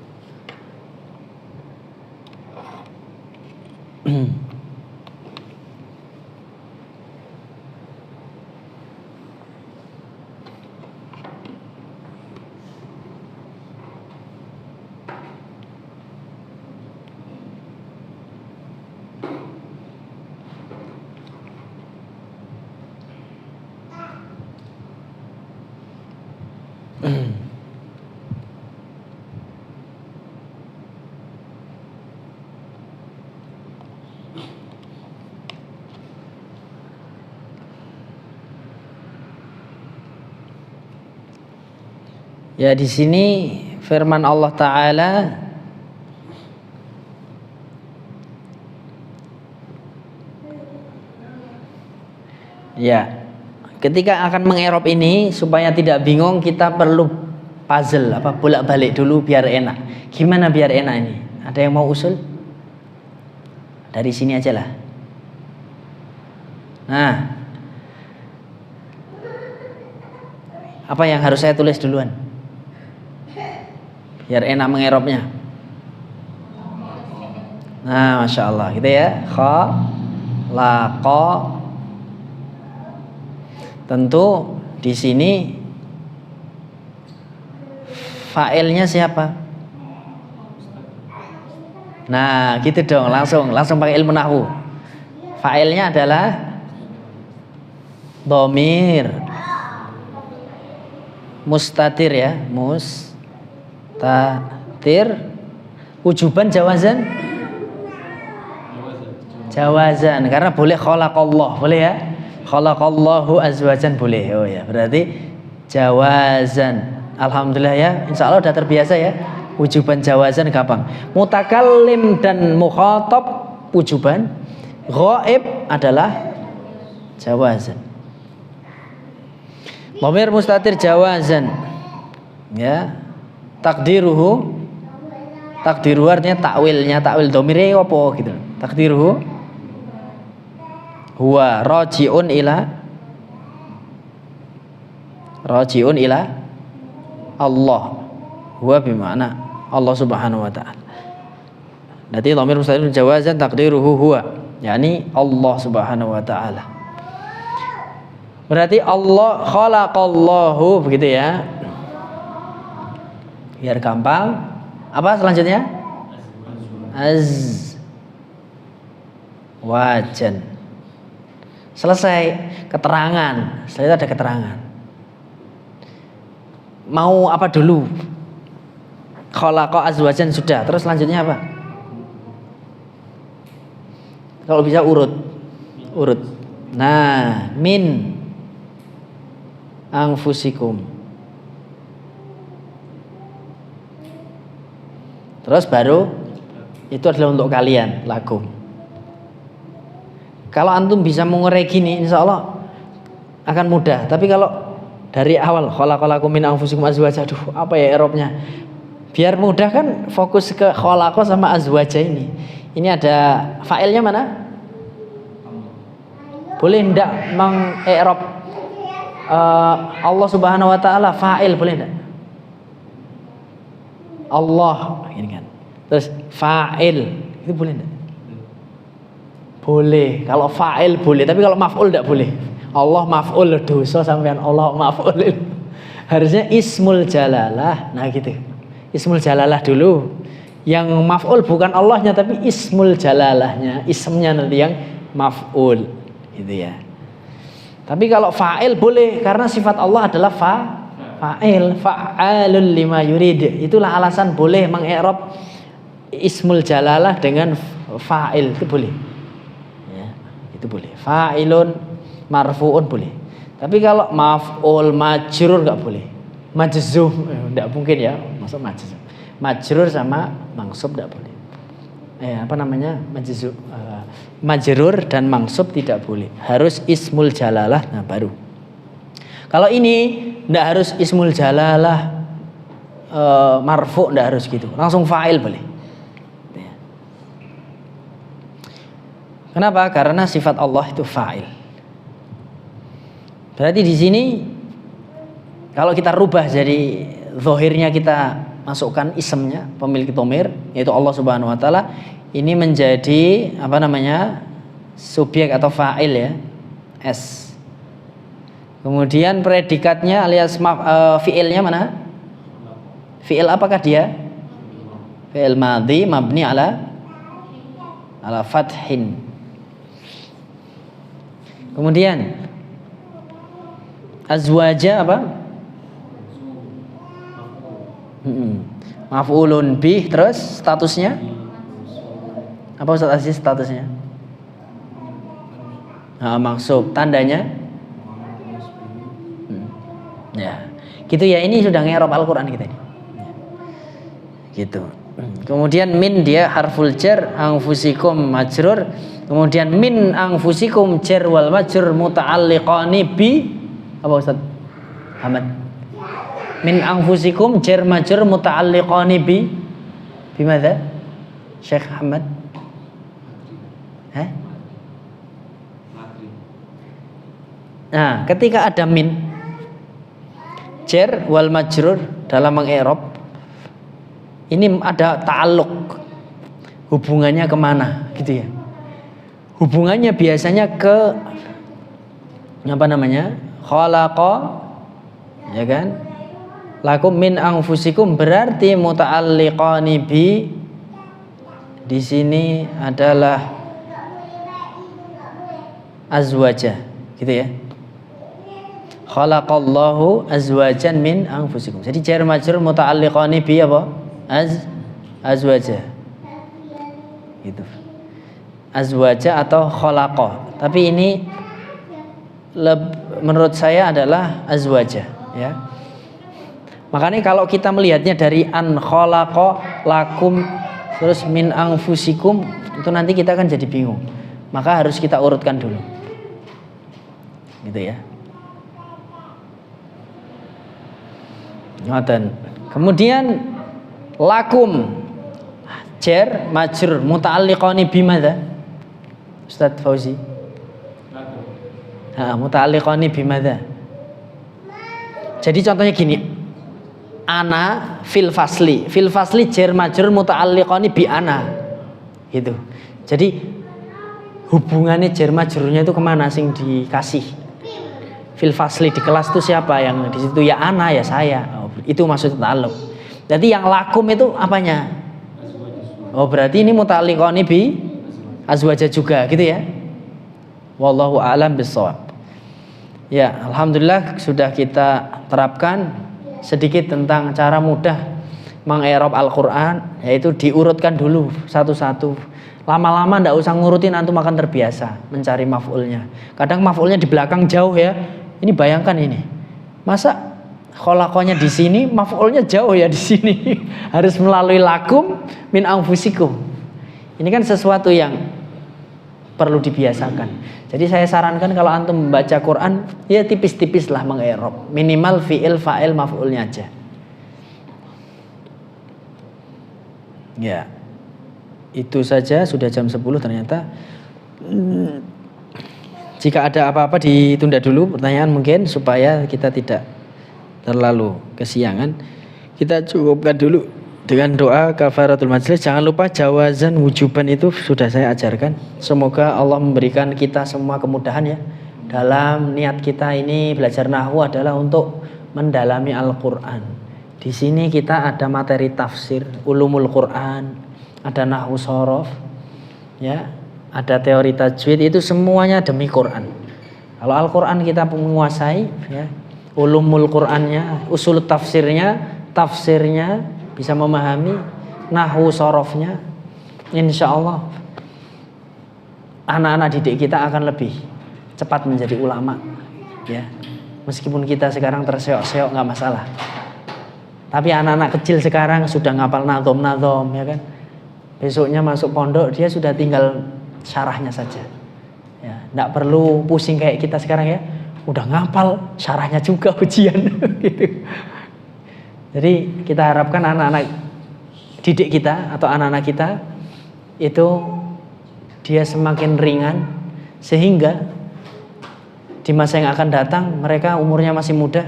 A: Ya, di sini firman Allah Ta'ala ya, ketika akan mengerop ini supaya tidak bingung kita perlu puzzle bolak-balik dulu biar enak. Gimana biar enak ini? Ada yang mau usul? Dari sini aja lah. Nah, apa yang harus saya tulis duluan? Biar enak mengeropnya. Nah, masya Allah, gitu ya. Khalaqa. Tentu di sini fa'ilnya siapa? Nah, gitu dong, langsung pakai ilmu nahwu. Fa'ilnya adalah dhamir mustatir ya, mustatir. Wujuban jawazan? Jawazan, karena boleh khalaqallah, boleh ya? Khalaqallahu azwajan boleh. Oh ya, berarti jawazan. Alhamdulillah ya, insya Allah udah terbiasa ya. Wujuban jawazan gampang. Mutakallim dan mukhatab wujuban. Ghaib adalah jawazan. Dhamir mustatir jawazan. Ya. Takdiruhu artinya takwilnya, takwil dhamirnya apa gitu. Takdiruhu huwa raji'un ila Allah. Huwa bimana Allah subhanahu wa ta'ala. Berarti dhamir mustatir jawazan takdiruhu huwa, yakni Allah subhanahu wa ta'ala. Berarti Allah khalaqallahu, begitu ya. Biar gampang. Apa selanjutnya? Azwajan. Selesai keterangan. Setelah itu ada keterangan. Mau apa dulu? Khalaqa azwajan sudah. Terus selanjutnya apa? Kalau bisa urut. Nah, min anfusikum. Terus baru itu adalah untuk kalian, lakum. Kalau antum bisa mengurai gini, insya Allah akan mudah. Tapi kalau dari awal khalaqalakum min anfusikum azwaja, aduh apa ya i'rabnya? Biar mudah kan fokus ke khalaqa sama azwaja ini. Ini ada fa'ilnya mana? Boleh enggak meng-i'rab Allah Subhanahu wa taala fa'il, boleh enggak? Allah ini kan. Terus fa'il itu boleh enggak? Boleh. Kalau fa'il boleh, tapi kalau maf'ul enggak boleh. Allah maf'ul, dosa sampean Allah maf'ul. Harusnya ismul jalalah. Nah gitu. Ismul jalalah dulu. Yang maf'ul bukan Allahnya tapi ismul jalalahnya, ismnya nanti yang maf'ul. Gitu ya. Tapi kalau fa'il boleh karena sifat Allah adalah fa'il, fa'alul lima yurid. Itulah alasan boleh meng-i'rab ismul jalalah dengan fa'il, itu boleh. Ya, itu boleh. Fa'ilun marfu'un boleh. Tapi kalau maf'ul majrur enggak boleh. Majzum enggak mungkin ya, maksud majzum. Majrur sama mansub enggak boleh. Apa namanya? Majrur dan mansub tidak boleh. Harus ismul jalalah, nah baru. Kalau ini enggak harus ismul jalalah marfu', enggak harus gitu. Langsung fa'il boleh. Kenapa? Karena sifat Allah itu fa'il. Berarti di sini kalau kita rubah jadi zahirnya kita masukkan ismnya pemilik dhamir yaitu Allah Subhanahu wa taala, ini menjadi apa namanya? Subjek atau fa'il ya. S. Kemudian predikatnya alias fi'ilnya mana? Fi'il apakah dia? Fi'il madhi mabni ala fathin. Kemudian azwaja apa? Maf'ulun bih, terus statusnya? Apa Ustaz Aziz statusnya? Maksub, tandanya? Ya, gitu ya, ini sudah ngerop Al-Quran kita ini. Gitu. Kemudian min dia harful jar, anfusikum majrur. Kemudian min anfusikum jar wal majrur muta'alliqani bi apa Ustaz Ahmad? Min anfusikum jar majrur muta'alliqani bi bimadza? Syekh Ahmad? Nah, ketika ada min jar wal majrur dalam meng-i'rab ini ada ta'alluq hubungannya kemana gitu ya. Hubungannya biasanya ke apa namanya, khalaqa, ya kan, lakum min anfusikum, berarti muta'alliqani bi di sini adalah azwaja gitu ya. Khalaqallahu azwajan min anfusikum. Jadi jar majrur muta'alliqani bi apa? Azwaja. Gitu. Azwaja atau khalaqa. Tapi ini menurut saya adalah azwaja, ya. Makanya kalau kita melihatnya dari an khalaqa lakum terus min anfusikum, itu nanti kita akan jadi bingung. Maka harus kita urutkan dulu. Gitu ya. Ngoten. Kemudian lakum jar majrur muta'alliqani bimadza? Ustaz Fauzi. Muta'alliqani bimadza? Jadi contohnya gini. Ana fil fasli. Fil fasli jar majrur muta'alliqani bi ana. Gitu. Jadi hubungannya jar majrurnya itu kemana sing dikasih? Fil fasli di kelas itu siapa yang di situ? Ya ana, ya saya. Itu maksud ta'alluq. Jadi yang lakum itu apanya? Oh, berarti ini muta'alliqani bi azwaja juga gitu ya. Wallahu a'lam bissawab. Ya, alhamdulillah sudah kita terapkan sedikit tentang cara mudah mengi'rab Al-Qur'an, yaitu diurutkan dulu satu-satu. Lama-lama ndak usah ngurutin, antum akan terbiasa mencari maf'ulnya. Kadang maf'ulnya di belakang jauh ya. Ini bayangkan ini. Masa khalaqanya di sini, maf'ulnya jauh ya di sini. Harus melalui lakum min anfusikum. Ini kan sesuatu yang perlu dibiasakan. Jadi saya sarankan kalau antum membaca Quran, ya tipis-tipis lah mengi'rab. Minimal fi'il, fa'il, maf'ulnya aja. Ya. Itu saja, sudah jam 10 ternyata. Jika ada apa-apa ditunda dulu pertanyaan mungkin supaya kita tidak terlalu kesiangan. Kita cukupkan dulu dengan doa kafaratul majlis. Jangan lupa jawazan wujuban itu sudah saya ajarkan. Semoga Allah memberikan kita semua kemudahan ya. Dalam niat kita ini belajar nahwu adalah untuk mendalami Al-Qur'an. Di sini kita ada materi tafsir, ulumul Qur'an, ada nahwu shorof, ya, ada teori tajwid, itu semuanya demi Quran. Kalau Al-Quran kita menguasai, ya, ulumul Qurannya, usul tafsirnya, bisa memahami nahwu sorofnya, insya Allah anak-anak didik kita akan lebih cepat menjadi ulama, ya. Meskipun kita sekarang terseok-seok nggak masalah, tapi anak-anak kecil sekarang sudah ngapal nazom, ya kan. Besoknya masuk pondok dia sudah tinggal syarahnya saja, ya, nggak perlu pusing kayak kita sekarang ya. Udah ngapal syarahnya juga ujian gitu. Jadi kita harapkan anak-anak didik kita atau anak-anak kita itu dia semakin ringan sehingga di masa yang akan datang mereka umurnya masih muda,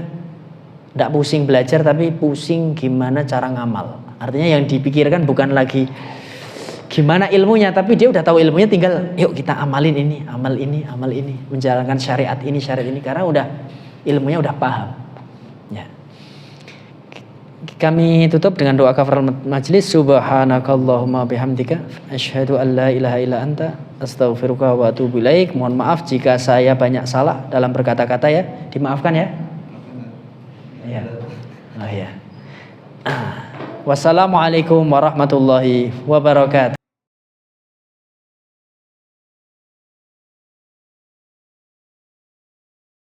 A: nggak pusing belajar tapi pusing gimana cara ngamal. Artinya yang dipikirkan bukan lagi gimana ilmunya, tapi dia udah tahu ilmunya, tinggal yuk kita amalin ini, amal ini, menjalankan syariat ini karena udah ilmunya udah paham. Ya. Kami tutup dengan doa kafaratul majlis. Subhanakallahumma bihamdika asyhadu an la ilaha illa anta astaghfiruka wa atubu ilaik. Mohon maaf jika saya banyak salah dalam berkata-kata ya, dimaafkan ya. Ya. Oh ya. Wassalamualaikum warahmatullahi wabarakatuh.